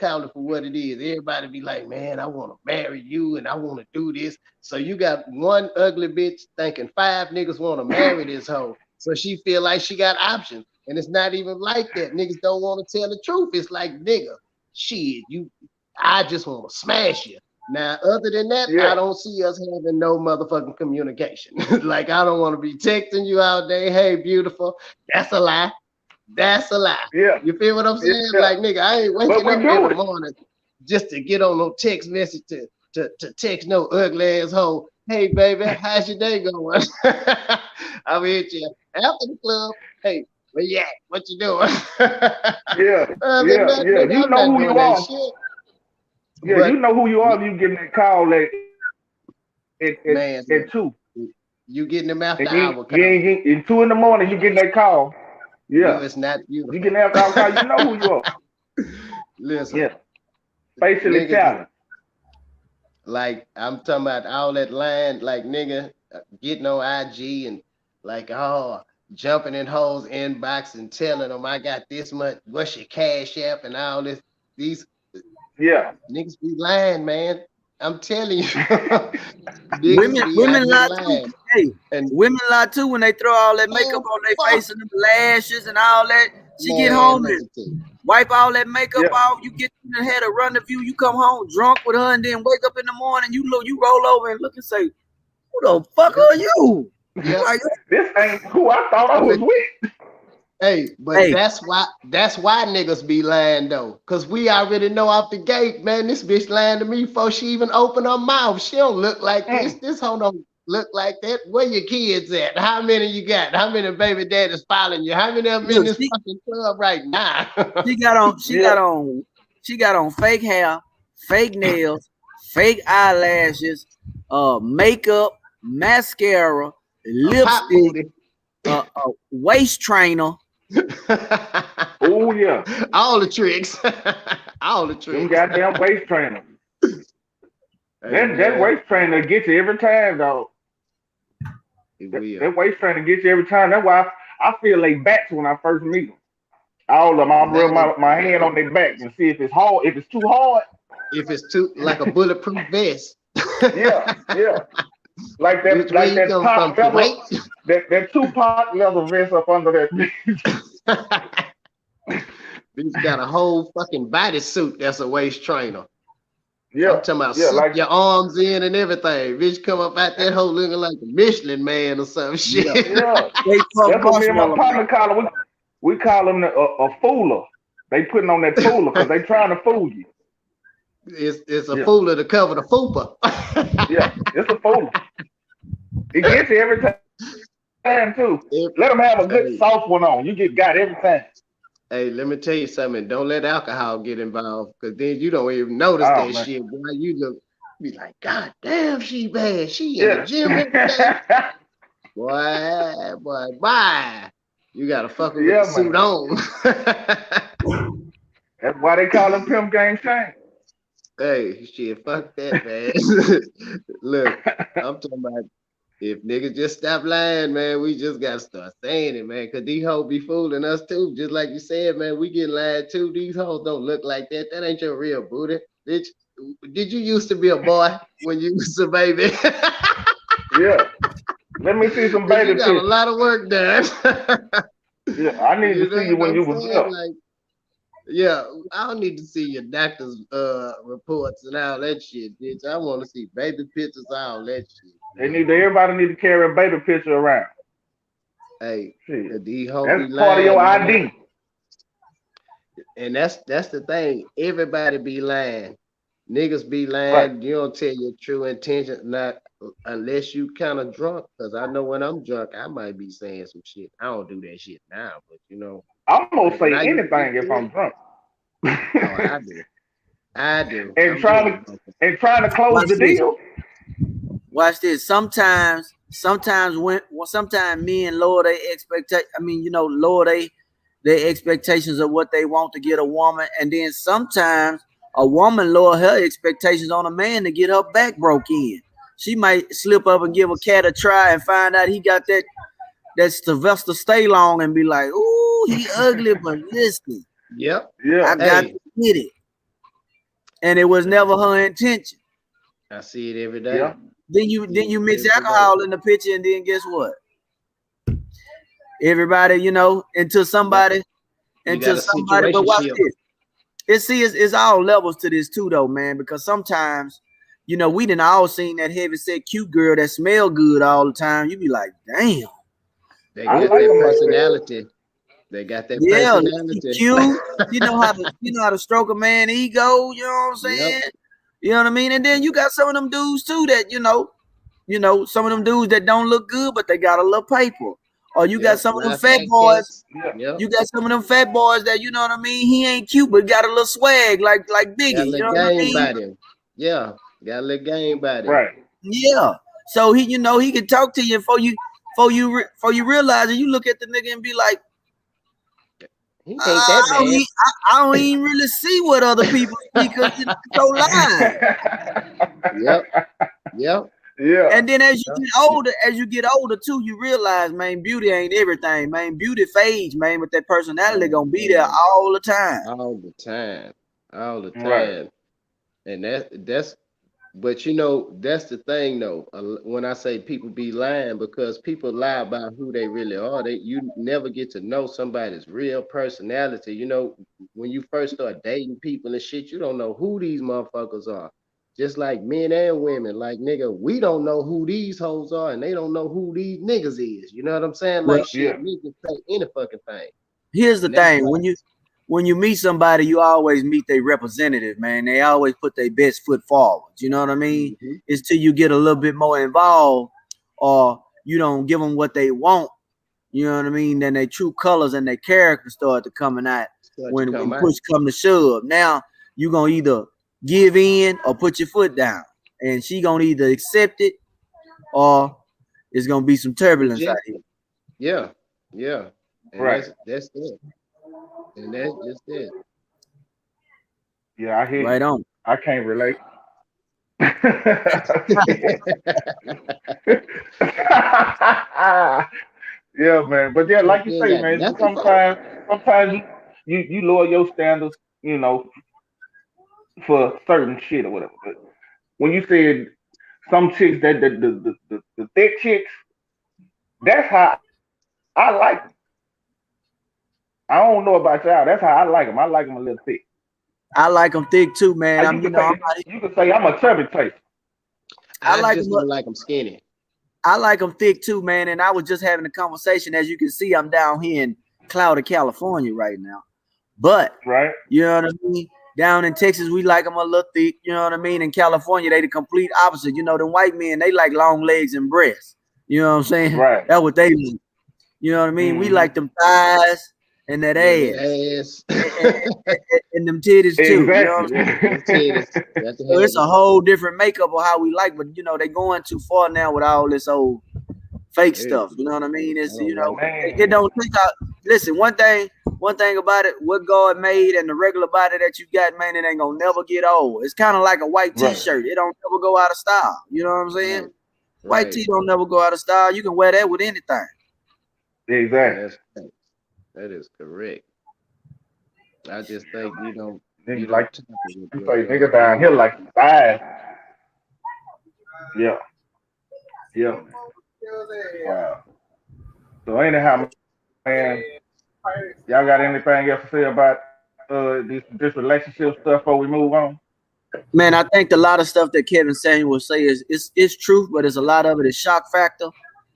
Speaker 3: call it for what it is. Everybody be like, man, I want to marry you and I want to do this. So you got one ugly bitch thinking 5 niggas want to marry this hoe. So she feel like she got options. And it's not even like that. Niggas don't want to tell the truth. It's like, nigga, shit, I just want to smash you. Now, other than that, I don't see us having no motherfucking communication. Like, I don't want to be texting you all day. Hey, beautiful. That's a lie. That's a lie.
Speaker 1: Yeah.
Speaker 3: You feel what I'm saying?
Speaker 1: Yeah.
Speaker 3: Like, nigga, I ain't waking up every morning just to get on no text message to text no ugly asshole. Hey, baby, how's your day going? I'll hit you after the club. Hey, where you at? What you doing?
Speaker 1: Yeah.
Speaker 3: Nigga,
Speaker 1: You know who you are.
Speaker 3: Shit.
Speaker 1: Yeah,
Speaker 3: but,
Speaker 1: you know who you are. You getting that call at 2.
Speaker 3: You getting them after
Speaker 1: hour
Speaker 3: call.
Speaker 1: In 2 in the morning, you getting that call. Yeah,
Speaker 3: it's not beautiful.
Speaker 1: You getting that after hour call. You know who you are.
Speaker 3: Listen.
Speaker 1: Yeah. Facially challenged.
Speaker 3: Like, I'm talking about all that line, like, nigga, getting on IG and like, jumping in hoes inbox and telling them I got this much, what's your cash app and all this. These niggas be lying, man. I'm telling you.
Speaker 2: women lie too. Hey, and women lie too when they throw all that makeup on their face and the lashes and all that. She get home and wipe all that makeup off. You get in the head a rendezvous. You come home drunk with her and then wake up in the morning. You roll over and look and say, "Who the fuck are you?"
Speaker 1: Like, this ain't who I thought I was with.
Speaker 3: Hey, but that's why niggas be lying though. Cause we already know off the gate, man, this bitch lying to me before she even opened her mouth. She don't look like this. This hoe don't look like that. Where your kids at? How many you got? How many baby daddies following you? How many of them in this fucking club right now?
Speaker 2: She got on fake hair, fake nails, fake eyelashes, makeup, mascara, lipstick, waist trainer.
Speaker 1: Oh yeah,
Speaker 3: all the tricks. All the tricks.
Speaker 1: Them goddamn waist trainer. That waist trainer gets you every time, though. That waist trainer gets you every time. That's why I feel like backs when I first meet them. All of them, I'll rub my hand on their back and see if it's hard. If it's too hard.
Speaker 3: If it's too like a bulletproof vest.
Speaker 1: Yeah. Like that top leather, that Tupac leather vest up under that.
Speaker 3: He's got a whole fucking bodysuit that's a waist trainer.
Speaker 1: Yeah,
Speaker 3: I'm talking about like your arms in and everything. Bitch come up out that hole looking like a Michelin man or some shit.
Speaker 1: Yeah. That's what me and my partner call him. We call him a fooler. They putting on that fooler because they trying to fool you.
Speaker 3: It's a fooler to cover the fupa.
Speaker 1: Yeah, it's a fooler. It gets you every time too. Let them have a good soft one on. You got every time.
Speaker 3: Hey, let me tell you something. Don't let alcohol get involved, because then you don't even notice that shit. Boy, you be like, God damn, she bad. She in the gym every day. Boy. You gotta fuck with the suit on.
Speaker 1: That's why they call him Pimp Game Shane.
Speaker 3: Hey, shit, fuck that, man. Look, I'm talking about if niggas just stop lying, man, we just gotta start saying it, man, because these hoes be fooling us too. Just like you said, man, we get lied too. These hoes don't look like that. That ain't your real booty. Bitch, did you used to be a boy when you was a baby?
Speaker 1: Yeah. Let me see some baby pictures.
Speaker 3: You got a lot of work done.
Speaker 1: Yeah, I need to see you when you was up.
Speaker 3: Like, yeah, I don't need to see your doctor's reports and all that shit, bitch. I want to see baby pictures, all that shit.
Speaker 1: Everybody need to carry a baby picture around.
Speaker 3: Hey,
Speaker 1: that's part of your ID.
Speaker 3: And that's the thing. Everybody be lying. Niggas be lying. Right. You don't tell your true intention, not unless you kind of drunk. Because I know when I'm drunk, I might be saying some shit. I don't do that shit now, but you know.
Speaker 1: I'm gonna say anything if I'm drunk.
Speaker 3: I do.
Speaker 1: And trying to close the deal.
Speaker 2: Watch this. Sometimes men lower their expectations. Lower their expectations of what they want to get a woman, and then sometimes a woman lower her expectations on a man to get her back broke in. She might slip up and give a cat a try and find out he got that Sylvester Stallone and be like, ooh. Ooh, he ugly, but listen,
Speaker 3: Yep.
Speaker 1: Yeah.
Speaker 2: I got
Speaker 3: Hey,
Speaker 2: to get it. And it was never her intention.
Speaker 3: I see it every day.
Speaker 1: Yeah.
Speaker 2: Then you mix alcohol in the picture, and then guess what? Everybody, until somebody,
Speaker 3: You got a
Speaker 2: but watch
Speaker 3: situationship.
Speaker 2: this. It's all levels to this too, though, man. Because sometimes, we done all seen that heavy set cute girl that smell good all the time. You be like, damn.
Speaker 3: They
Speaker 1: I
Speaker 3: got
Speaker 1: like
Speaker 3: that
Speaker 1: them like that.
Speaker 3: personality. They got that
Speaker 2: Yeah, she
Speaker 3: personality.
Speaker 2: cute. You know how to stroke a man ego. You know what I'm saying?
Speaker 3: Yep.
Speaker 2: You know what I mean? And then you got some of them dudes too that some of them dudes that don't look good, but they got a little paper. Or you got
Speaker 3: Yep.
Speaker 2: some of them
Speaker 3: Live
Speaker 2: fat
Speaker 3: fat
Speaker 2: boys.
Speaker 3: cats.
Speaker 1: Yeah.
Speaker 3: Yep.
Speaker 2: You got some of them fat boys that you know what I mean. He ain't cute, but got a little swag like
Speaker 3: Got a
Speaker 2: Biggie. You know
Speaker 3: little
Speaker 2: what I
Speaker 3: game
Speaker 2: mean?
Speaker 3: about him. Yeah. Got a little game about him.
Speaker 1: Right.
Speaker 2: Yeah. So he can talk to you before you realize it. You look at the nigga and be like,
Speaker 3: He ain't
Speaker 2: I
Speaker 3: that
Speaker 2: don't,
Speaker 3: bad.
Speaker 2: even, I don't even really see what other people see because it's so live.
Speaker 3: Yep. Yep.
Speaker 1: Yeah.
Speaker 2: And then as you get older too, you realize, man, beauty ain't everything, man. Beauty fades, man, but that personality
Speaker 3: Oh,
Speaker 2: gonna be there
Speaker 3: man.
Speaker 2: all the time.
Speaker 3: All the time. All the
Speaker 1: Right.
Speaker 3: time. And that's but that's the thing though. When I say people be lying, because people lie about who they really are. You never get to know somebody's real personality. When you first start dating people and shit, you don't know who these motherfuckers are. Just like men and women, like nigga, we don't know who these hoes are, and they don't know who these niggas is. You know what I'm saying?
Speaker 2: Well,
Speaker 3: Like shit,
Speaker 1: Yeah.
Speaker 3: niggas say any fucking thing,
Speaker 2: here's the
Speaker 3: and that's
Speaker 2: thing:
Speaker 3: why.
Speaker 2: when you meet somebody, you always meet their representative, man. They always put their best foot forward. You know what I mean?
Speaker 3: Mm-hmm.
Speaker 2: It's till you get a little bit more involved, or you don't give them what they want. You know what I mean? Then their true colors and their character start to coming out
Speaker 3: Start to
Speaker 2: when
Speaker 3: come out.
Speaker 2: push come to shove. Now you gonna either give in or put your foot down, and she gonna either accept it or it's gonna be some turbulence out
Speaker 3: Reject
Speaker 2: here.
Speaker 3: it. Yeah, yeah, and
Speaker 1: Right.
Speaker 3: that's it, and that's just it.
Speaker 1: Yeah. I hear
Speaker 2: Right
Speaker 1: you.
Speaker 2: on.
Speaker 1: I can't relate. Yeah, man. But yeah,
Speaker 3: You
Speaker 1: like you
Speaker 3: ain't
Speaker 1: say,
Speaker 3: got
Speaker 1: man.
Speaker 3: nothing for it.
Speaker 1: Sometimes you lower your standards, for certain shit or whatever. But when you said some chicks that the thick chicks, that's how I like them. I don't know about y'all. That's how I like them. I like them a little thick.
Speaker 2: I like them thick too, man.
Speaker 1: You could say I'm a chubby taste.
Speaker 2: I
Speaker 3: I
Speaker 2: like
Speaker 3: just
Speaker 2: them.
Speaker 3: don't like them skinny.
Speaker 2: I like them thick too, man. And I was just having a conversation. As you can see, I'm down here in Cloudy, California right now. But
Speaker 1: Right.
Speaker 2: you know what I mean? Down in Texas, we like them a little thick. You know what I mean? In California, they the complete opposite. The white men, they like long legs and breasts. You know what I'm saying?
Speaker 1: Right.
Speaker 2: That's what they like. You know what I mean? We like
Speaker 1: Hmm.
Speaker 2: them thighs and that
Speaker 3: Yeah, that
Speaker 2: ass
Speaker 3: ass.
Speaker 2: and them titties too. You know what I'm saying?
Speaker 3: Yeah, them titties. Got to
Speaker 2: So
Speaker 3: have
Speaker 2: it's a
Speaker 3: it.
Speaker 2: whole different makeup of how we like, but they going too far now with all this old fake
Speaker 3: Dude,
Speaker 2: stuff. You know what I mean?
Speaker 3: I
Speaker 2: It's
Speaker 3: don't like it.
Speaker 2: it
Speaker 1: Man.
Speaker 2: don't take out. Listen, one thing about it, what God made and the regular body that you got, man, it ain't gonna never get old. It's kind of like a white
Speaker 1: Right.
Speaker 2: T-shirt. It don't never go out of style. You know what I'm saying?
Speaker 3: Right,
Speaker 2: White
Speaker 3: right.
Speaker 2: tee don't never go out of style. You can wear that with anything.
Speaker 3: And
Speaker 1: Exactly.
Speaker 3: that is correct. I just think you
Speaker 1: Niggas
Speaker 3: don't
Speaker 1: like
Speaker 3: tamper with
Speaker 1: you
Speaker 3: what
Speaker 1: say
Speaker 3: God
Speaker 1: niggas down here
Speaker 3: made.
Speaker 1: like thighs. Yeah. Yeah. Wow. So anyhow, man, y'all got anything else to say about this relationship stuff before we move on?
Speaker 2: Man, I think a lot of stuff that Kevin Samuel will say is truth, but there's a lot of it is shock factor.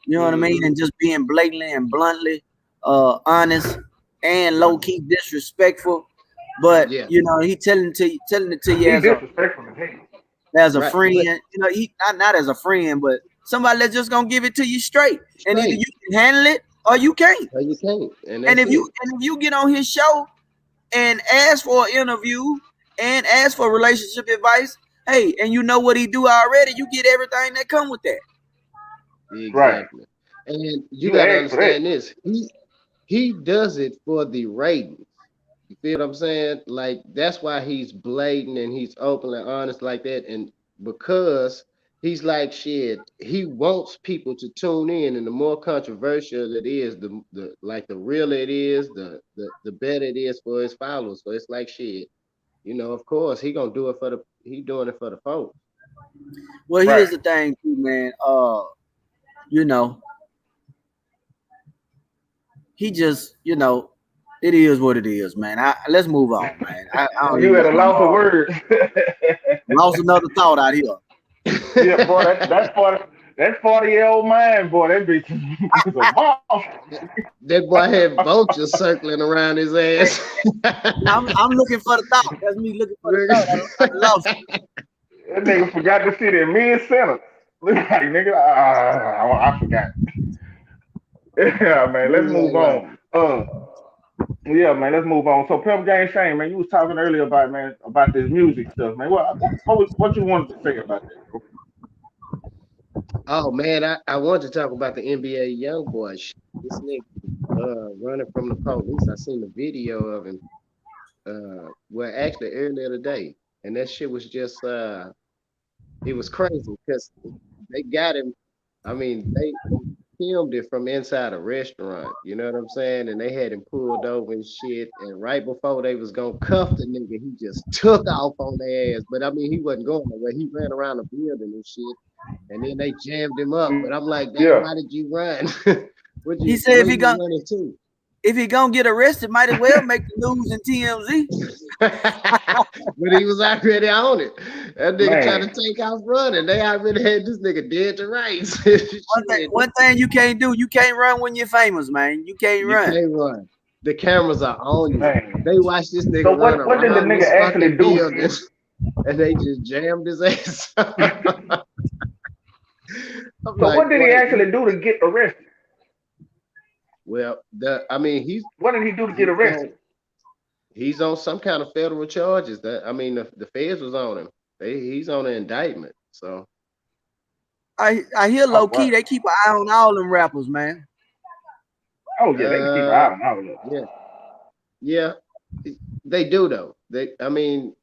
Speaker 2: You know what I mean?
Speaker 3: Mm-hmm.
Speaker 2: And just being blatantly and bluntly honest and low key disrespectful. But
Speaker 3: Yeah,
Speaker 2: he telling it to you
Speaker 1: He disrespectful as hell.
Speaker 2: as a
Speaker 3: right.
Speaker 2: friend.
Speaker 3: But
Speaker 2: He not as a friend, but somebody that's just gonna give it to you straight. And either
Speaker 3: straight,
Speaker 2: you can handle it or you can't.
Speaker 3: no, you can't, and
Speaker 2: And
Speaker 3: that's
Speaker 2: if you
Speaker 3: it.
Speaker 2: get on his show and ask for an interview and ask for relationship advice, hey, and you know what he do already, you get everything that come with that.
Speaker 1: Right.
Speaker 3: Exactly. And you
Speaker 1: You
Speaker 3: got to
Speaker 1: asked for that.
Speaker 3: understand this. He does it for the ratings. You feel what I'm saying? Like that's why he's blatant and he's openly honest like that. And because he's like shit. He wants people to tune in, and the more controversial it is, the like the realer it is, the better it is for his followers. So it's like shit. Of course he gonna do it for he doing it for the folks.
Speaker 2: Well,
Speaker 1: Right.
Speaker 2: here's the thing, too, man. You know, he just, it is what it is, man. Let's move on, man. I don't
Speaker 1: You
Speaker 2: even
Speaker 1: at a loss of words.
Speaker 2: lost another thought out here.
Speaker 1: Yeah, boy, that's 40-year-old man, boy. That bitch is a monster.
Speaker 3: That boy had vultures circling around his ass.
Speaker 2: I'm looking for the thought. That's me looking for the thought. I lost it.
Speaker 1: That nigga forgot to sit in mid sentence. Look like nigga, I forgot. Yeah, man. Let's
Speaker 3: You
Speaker 1: move
Speaker 3: ain't right.
Speaker 1: on. Yeah, man. Let's move on. So, Pimp Game Shane, man, you was talking earlier about this music stuff, man. What you wanted to say about that, bro?
Speaker 3: Oh man, I wanted to talk about the NBA young boy. This nigga running from the police. I seen the video of him. Well, actually earlier today, and that shit was just it was crazy because they got him. I mean, they filmed it from inside a restaurant. You know what I'm saying? And they had him pulled over and shit. And right before they was gonna cuff the nigga, he just took off on their ass. But I mean, he wasn't going nowhere. He ran around the building and shit. And then they jammed him up. But I'm like, damn,
Speaker 1: Yeah.
Speaker 3: why did you run?
Speaker 2: He said
Speaker 3: Where you running to?
Speaker 2: if he gonna get arrested, might as well make the news in TMZ.
Speaker 3: But he was already on it. That nigga
Speaker 1: Man.
Speaker 3: trying to take off running. They already had this nigga dead to rights.
Speaker 2: One thing you can't do, you can't run when you're famous, man. You can't
Speaker 3: You
Speaker 2: run.
Speaker 3: can't run. The cameras are on you.
Speaker 1: Man.
Speaker 3: They watched this nigga
Speaker 1: So
Speaker 3: run
Speaker 1: what did the
Speaker 3: around
Speaker 1: nigga
Speaker 3: this
Speaker 1: actually
Speaker 3: fucking
Speaker 1: do?
Speaker 3: building, and they just jammed his ass. I'm
Speaker 1: So
Speaker 3: like,
Speaker 1: what did he
Speaker 3: boy,
Speaker 1: actually do to get arrested?
Speaker 3: well, I mean,
Speaker 1: What did he do to get
Speaker 3: he's on
Speaker 1: arrested?
Speaker 3: he's on some kind of federal charges. That I mean, the feds was on him. He's on an indictment. So
Speaker 2: I hear
Speaker 1: Oh,
Speaker 2: low key
Speaker 1: wow.
Speaker 2: they keep an eye on all them rappers, man.
Speaker 1: Oh yeah, they can keep an eye on all of that.
Speaker 3: yeah, they do though. I mean,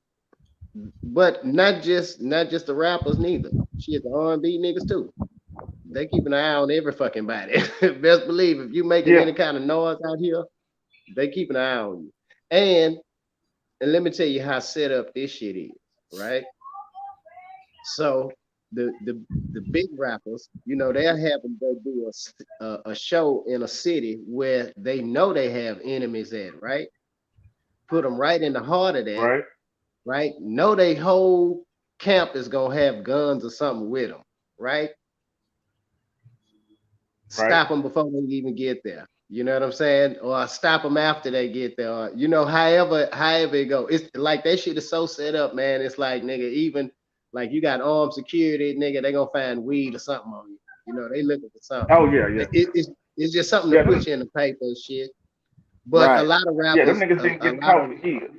Speaker 3: but not just the rappers neither. Shit, the R&B niggas too. They keep an eye on every fucking body. Best believe if you making
Speaker 1: Yeah.
Speaker 3: any kind of noise out here, they keep an eye on you. And let me tell you how set up this shit is, right? So the big rappers, they'll have them go do a show in a city where they know they have enemies at, right? Put them right in the heart of that,
Speaker 1: Right.
Speaker 3: right? Know they whole camp is gonna have guns or something with them, right?
Speaker 1: Right.
Speaker 3: Stop them before they even get there. You know what I'm saying? Or stop them after they get there. Or, however it go. It's like that shit is so set up, man. It's like, nigga, even like you got armed security, nigga, they gonna find weed or something on you. They looking for something.
Speaker 1: Oh yeah, yeah.
Speaker 3: It's just something to
Speaker 1: Yeah,
Speaker 3: put you in the paper and shit. But a
Speaker 2: Right.
Speaker 3: lot of
Speaker 1: yeah, them
Speaker 3: rappers,
Speaker 1: niggas been
Speaker 3: a
Speaker 1: getting
Speaker 3: lot
Speaker 1: caught
Speaker 3: of
Speaker 1: for years.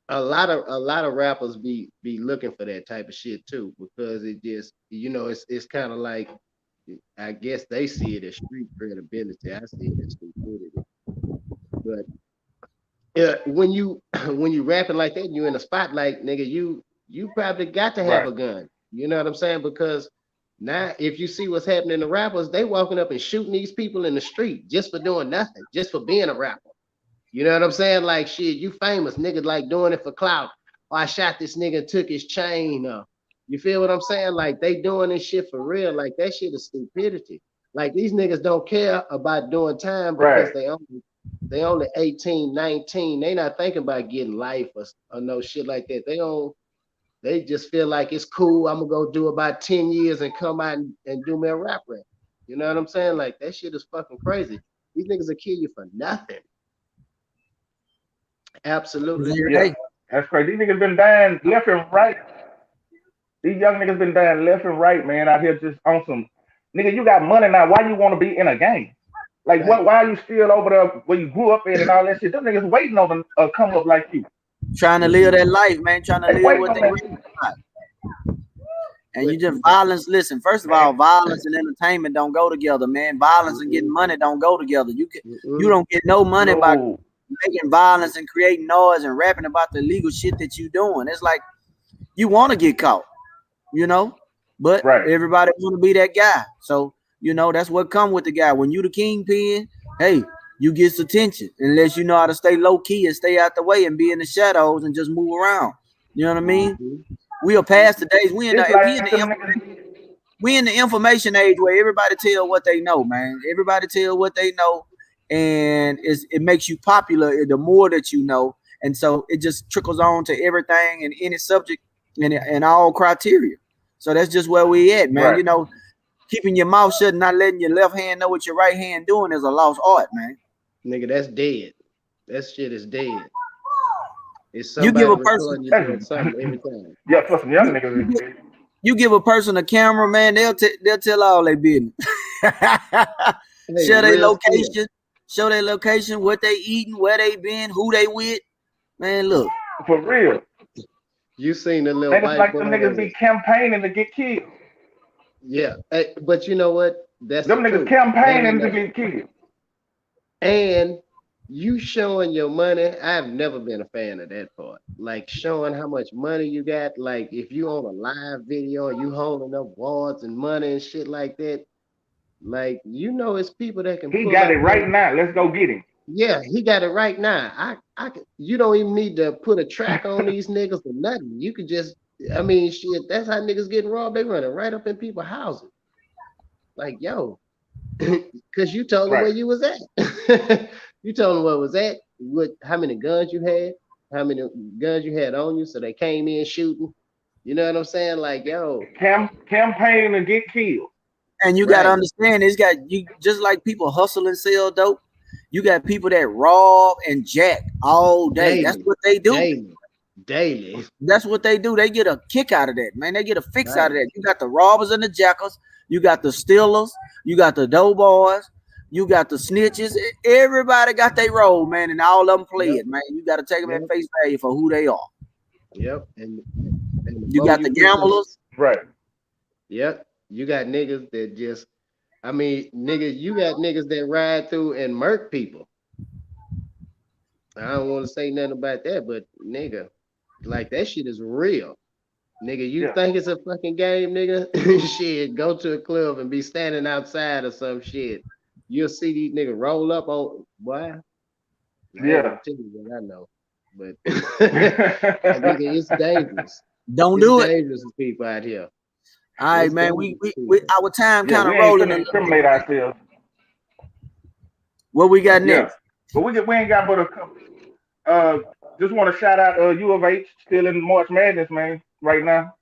Speaker 3: a lot of rappers be looking for that type of shit too, because it just it's kind of like, I guess they see it as street credibility. I see it as stupidity. But when you when you rapping like that, and you in the spotlight, nigga, you probably got to have
Speaker 1: Right.
Speaker 3: a gun. You know what I'm saying? Because now, if you see what's happening to rappers, they walking up and shooting these people in the street just for doing nothing, just for being a rapper. You know what I'm saying? Like, shit, you famous, nigga, like doing it for clout. Or I shot this nigga, took his chain. You feel what I'm saying? Like, they doing this shit for real. Like, that shit is stupidity. Like, these niggas don't care about doing time because
Speaker 1: Right.
Speaker 3: they only 18, 19. They not thinking about getting life or no shit like that. They just feel like it's cool. I'm gonna go do about 10 years and come out and do me a rap. You know what I'm saying? Like, that shit is fucking crazy. These niggas will kill you for nothing. Absolutely.
Speaker 1: Yeah. That's crazy. These niggas been dying left and right. These young niggas been dying left and right, man, out here just on some nigga, you got money now. Why you want to be in a game? Like
Speaker 3: Right.
Speaker 1: why are you still over there where you grew up in and all that shit? Them niggas waiting on them come up like you.
Speaker 2: Trying to live that life, man. Trying to
Speaker 1: They
Speaker 2: live
Speaker 1: waiting
Speaker 2: what
Speaker 1: on
Speaker 2: they
Speaker 1: that
Speaker 2: really
Speaker 1: shit.
Speaker 2: got. And you just violence. Listen, first of all, violence and entertainment don't go together, man. Violence and getting money don't go together. You don't get no money by
Speaker 1: No.
Speaker 2: making violence and creating noise and rapping about the illegal shit that you doing. It's like you want to get caught, you know. but
Speaker 1: Right.
Speaker 2: everybody want to be that guy. So that's what come with the guy. When you the kingpin, hey, you get attention unless you know how to stay low key and stay out the way and be in the shadows and just move around. You know what I mean? We'll pass the days.
Speaker 1: It's like them niggas.
Speaker 2: We in the information age where everybody tell what they know, man. Everybody tell what they know, and it makes you popular the more that you know, and so it just trickles on to everything and any subject and all criteria. So that's just where we at, man.
Speaker 1: Right.
Speaker 2: Keeping your mouth shut and not letting your left hand know what your right hand doing is a lost art, man.
Speaker 3: Nigga, that's dead. That shit is dead. It's
Speaker 2: You give
Speaker 3: somebody
Speaker 2: a person
Speaker 3: recording you doing something every time.
Speaker 1: Yeah, for some young niggas.
Speaker 2: You give a person a camera, man, they'll tell all their business.
Speaker 3: Hey,
Speaker 2: Share their
Speaker 3: real
Speaker 2: location,
Speaker 3: shit.
Speaker 2: show their location, what they eating, where they been, who they with. Man, look.
Speaker 1: For real.
Speaker 3: You seen the little
Speaker 1: And it's
Speaker 3: white
Speaker 1: like
Speaker 3: boy
Speaker 1: them
Speaker 3: that
Speaker 1: niggas
Speaker 3: was,
Speaker 1: be campaigning to get killed.
Speaker 3: yeah. Hey, but you know what? That's
Speaker 1: Them
Speaker 3: the
Speaker 1: niggas
Speaker 3: truth.
Speaker 1: campaigning to get killed.
Speaker 3: And you showing your money, I've never been a fan of that part. Like showing how much money you got. Like if you on a live video and you holding up wards and money and shit like that, like it's people that can
Speaker 1: He
Speaker 3: pull
Speaker 1: got
Speaker 3: up
Speaker 1: it right now. Let's go get him.
Speaker 3: Yeah, he got it right now. You don't even need to put a track on these niggas or nothing. You could just, I mean, shit, that's how niggas getting robbed. They running right up in people's houses. Like, yo, because you told them where
Speaker 1: Right.
Speaker 3: you was at. You told them where it was at, how many guns you had, how many guns you had on you, so they came in shooting. You know what I'm saying? Like, yo,
Speaker 1: Campaign to get killed.
Speaker 2: And you gotta understand, it's got you just like people hustle and sell dope. You got people that rob and jack all day.
Speaker 3: Daily,
Speaker 2: That's what they do.
Speaker 3: Daily.
Speaker 2: That's what they do. They get a kick out of that, man. They get a fix out of that. You got the robbers and the jackers. You got the stealers. You got the dough boys. You got the snitches. Everybody got their role, man, and all of them play it, man. You got to take them at face value for who they are.
Speaker 3: Yep. And
Speaker 2: you got the gamblers.
Speaker 1: Right.
Speaker 3: Yep. You got niggas that just, I mean, niggas, you got niggas that ride through and murk people. I don't want to say nothing about that, but nigga, like that shit is real. Nigga, you think it's a fucking game, nigga? Shit, go to a club and be standing outside or some shit. You'll see these niggas roll up on, boy. I ain't gonna tell you what I know, but nigga, it's dangerous.
Speaker 2: Don't do it.
Speaker 3: Dangerous people out here.
Speaker 2: All right, man. We our time kind of rolling.
Speaker 1: We incriminate ourselves.
Speaker 2: What we got next?
Speaker 1: But we ain't got but a couple. Just want to shout out U of H still in March Madness, man. Right now,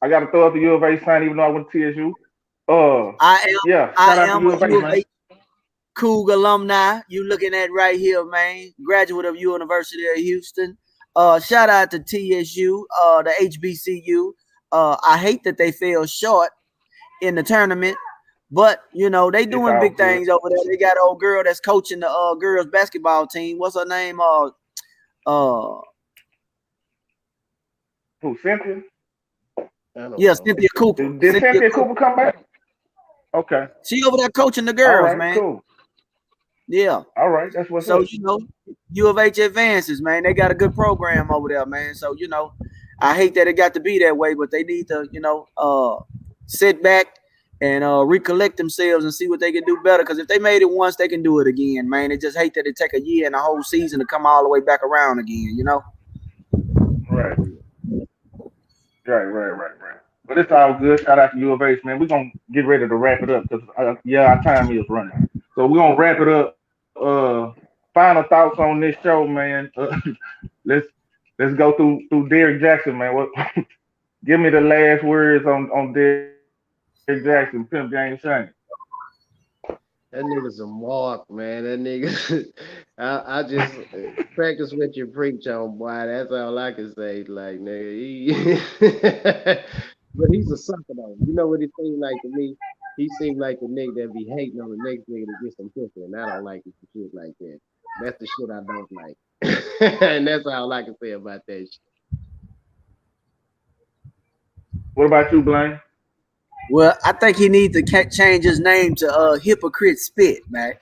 Speaker 1: I got to throw up the U of H sign, even though I went to TSU.
Speaker 2: I am
Speaker 1: a
Speaker 2: U of H Cougar alumni. You looking at right here, man. Graduate of University of Houston. Shout out to TSU, the HBCU. I hate that they fell short in the tournament, but they doing big things over there. They got an old girl that's coaching the girls basketball team. What's her name?
Speaker 1: Who, Cynthia?
Speaker 2: Yeah, Cynthia Cooper.
Speaker 1: Did Cynthia Cooper come back? Okay.
Speaker 2: She over there coaching the girls,
Speaker 1: right,
Speaker 2: man.
Speaker 1: Cool.
Speaker 2: Yeah.
Speaker 1: All right, that's what's
Speaker 2: up.
Speaker 1: So,
Speaker 2: U of H advances, man. They got a good program over there, man. So, I hate that it got to be that way, but they need to, sit back and recollect themselves and see what they can do better. Because if they made it once, they can do it again, man. They just hate that it take a year and a whole season to come all the way back around again,
Speaker 1: Right. Right. But it's all good. Shout out to U of H, man. We're going to get ready to wrap it up because, our time is running. So we're going to wrap it up. Final thoughts on this show, man. Let's go through Derrick Jackson, man. Give me the last words on Derrick Jackson, Pimp Game Shane.
Speaker 3: That nigga's a mark, man. That nigga, I just practice what you preach on, boy. That's all I can say. Like, nigga, but he's a sucker, though. You know what he seemed like to me? He seemed like the nigga that be hating on the next nigga to get some pussy, and I don't like it for shit like that. That's the shit I don't like. And that's all I can say about that shit.
Speaker 1: What about you, Blaine?
Speaker 2: Well, I think he needs to change his name to Hypocrite Spit, man.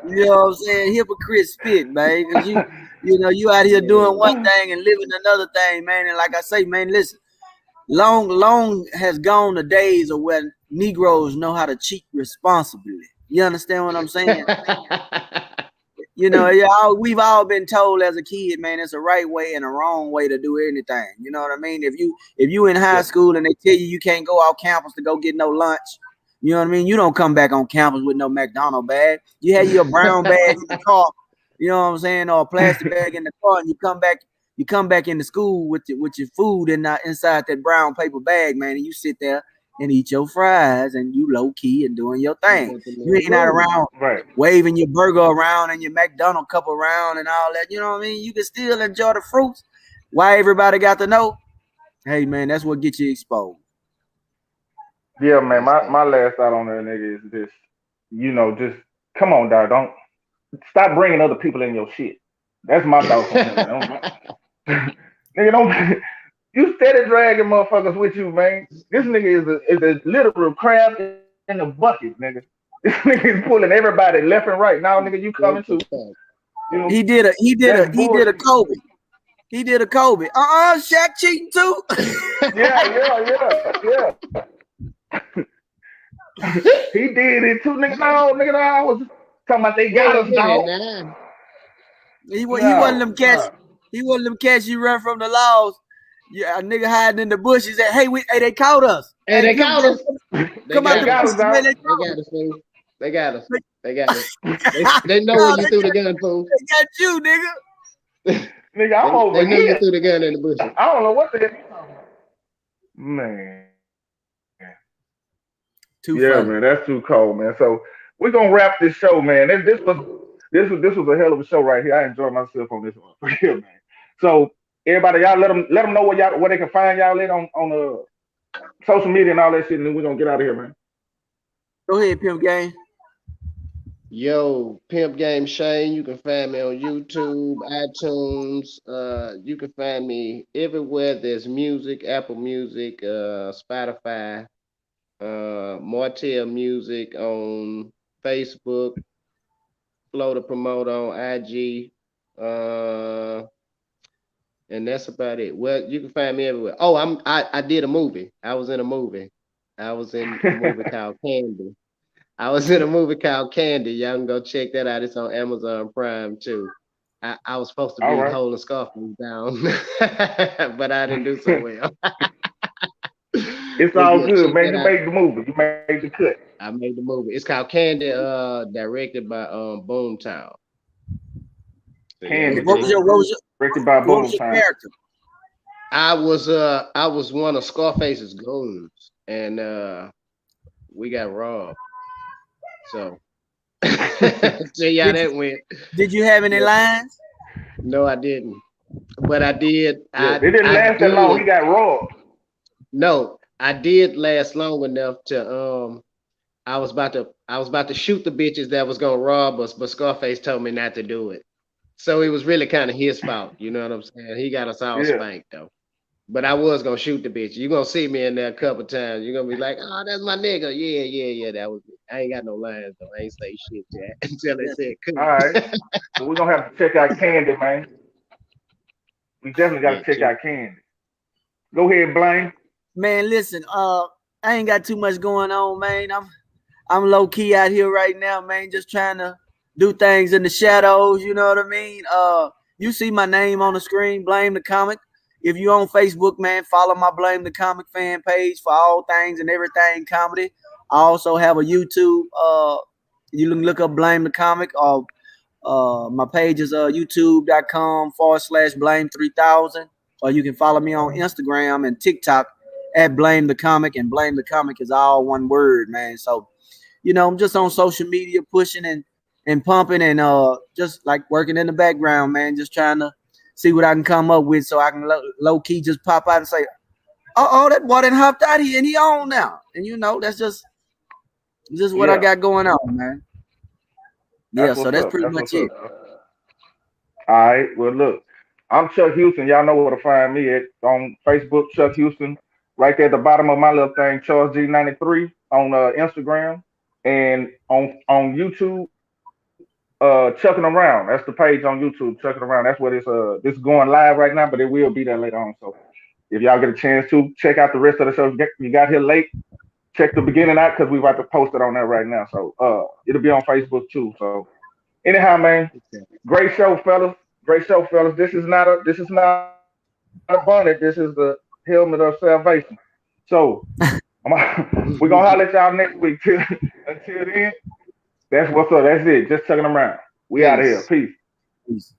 Speaker 2: You know what I'm saying? Hypocrite Spit, man. You know, you out here doing one thing and living another thing, man. And like I say, man, listen, long has gone the days of when Negroes know how to cheat responsibly. You understand what I'm saying? You know, we've all been told as a kid, man, it's a right way and a wrong way to do anything. You know what I mean? If you in high school and they tell you can't go off campus to go get no lunch, you know what I mean? You don't come back on campus with no McDonald's bag. You have your brown bag in the car, you know what I'm saying, or a plastic bag in the car, and you come back into school with your food inside that brown paper bag, man, and you sit there and eat your fries and you low key and doing your thing. You ain't out around waving your burger around and your McDonald's cup around and all that. You know what I mean? You can still enjoy the fruits. Why everybody got to know? Hey man, that's what gets you exposed.
Speaker 1: Yeah, man. My last thought on that nigga is this. You know, just come on, dog. Don't stop bringing other people in your shit. That's my thoughts on him. Nigga, don't. You steady dragging motherfuckers with you, man. This nigga is a literal crab in the bucket, nigga. This nigga is pulling everybody left and right. Now, nigga, you coming too. You know,
Speaker 2: he did a Kobe. He did a Kobe. Shaq cheating too.
Speaker 1: yeah. He did it too, nigga. No, I was talking about they got us, dog.
Speaker 2: He wasn't them cats. He wasn't them cats you run from the laws. Yeah, a nigga hiding in the bushes. Hey, they caught us.
Speaker 3: Hey, they caught us.
Speaker 2: Come out the bushes, man.
Speaker 3: They got us. They know when you threw the gun, fool.
Speaker 2: They got you, nigga.
Speaker 1: Nigga, I'm over here.
Speaker 3: They knew you threw the gun in the bushes.
Speaker 1: I don't know what the hell you talking about. Man.
Speaker 2: Funny.
Speaker 1: Man, that's too cold, man. So we're gonna wrap this show, man. This was a hell of a show right here. I enjoyed myself on this one, for real, man. So everybody, y'all let them know where they can find y'all in on social media and all that shit, and then we're gonna get out of here, man.
Speaker 2: Go ahead, Pimp Game.
Speaker 3: Yo, Pimp Game Shane. You can find me on YouTube, iTunes. You can find me everywhere there's music, Apple Music, Spotify. Martell Music on Facebook, Flow to Promote on IG, and that's about it. Well, you can find me everywhere. Oh, I did a movie. I was in a movie. I was in a movie called Candy. Y'all can go check that out. It's on Amazon Prime too. I was supposed to be holding Scarface down, but I didn't do so well.
Speaker 1: It's all good, man. You made the movie. You made the cut.
Speaker 3: I made the movie. It's called Candy, directed by Boomtown.
Speaker 1: Candy.
Speaker 2: What was your
Speaker 1: directed by Boomtown?
Speaker 2: Character?
Speaker 3: I was one of Scarface's goons, and we got robbed. So see how that went.
Speaker 2: Did you have any lines?
Speaker 3: No, I didn't. But I did.
Speaker 1: It didn't last that long. He got robbed.
Speaker 3: No, I did last long enough to I was about to shoot the bitches that was gonna rob us, but Scarface told me not to do it. So it was really kind of his fault, you know what I'm saying? He got us all spanked though. But I was gonna shoot the bitch. You're gonna see me in there a couple times. You're gonna be like, oh, that's my nigga. Yeah, that was it. I ain't got no lines though. I ain't say shit yet until they said
Speaker 1: all right. So we're gonna have to check out Candy, man. We definitely gotta check out Candy. Go ahead, Blaine.
Speaker 2: Man, listen, I ain't got too much going on, man. I'm low key out here right now, man, just trying to do things in the shadows, you know what I mean? You see my name on the screen, Blame the Comic. If you on Facebook, man, follow my Blame the Comic fan page for all things and everything comedy. I also have a YouTube. You can look up Blame the Comic, or my page is youtube.com/blame3000, or you can follow me on Instagram and TikTok at Blame the Comic, and Blame the Comic is all one word, man. So, you know, I'm just on social media pushing and pumping and just like working in the background, man, just trying to see what I can come up with so I can low key just pop out and say, oh, that boy done hopped out here and he on now. And you know, that's just what I got going on, man. So that's pretty much it.
Speaker 1: All right. Well, look, I'm Chuck Houston. Y'all know where to find me at on Facebook, Chuck Houston. Right there at the bottom of my little thing, Charles G93 on Instagram, and on YouTube, Chucking Around. That's the page on YouTube, Chucking Around. That's what this is going live right now, but it will be there later on. So if y'all get a chance to check out the rest of the show, you got here late, check the beginning out because we about to post it on there right now. So it'll be on Facebook too. So anyhow, man, great show, fellas. Great show, fellas. This is not a bonnet. This is the helmet of salvation. So we're gonna holler at y'all next week. Until then, that's what's up. That's it. Just chucking them around. We out of here. Peace.
Speaker 2: Peace.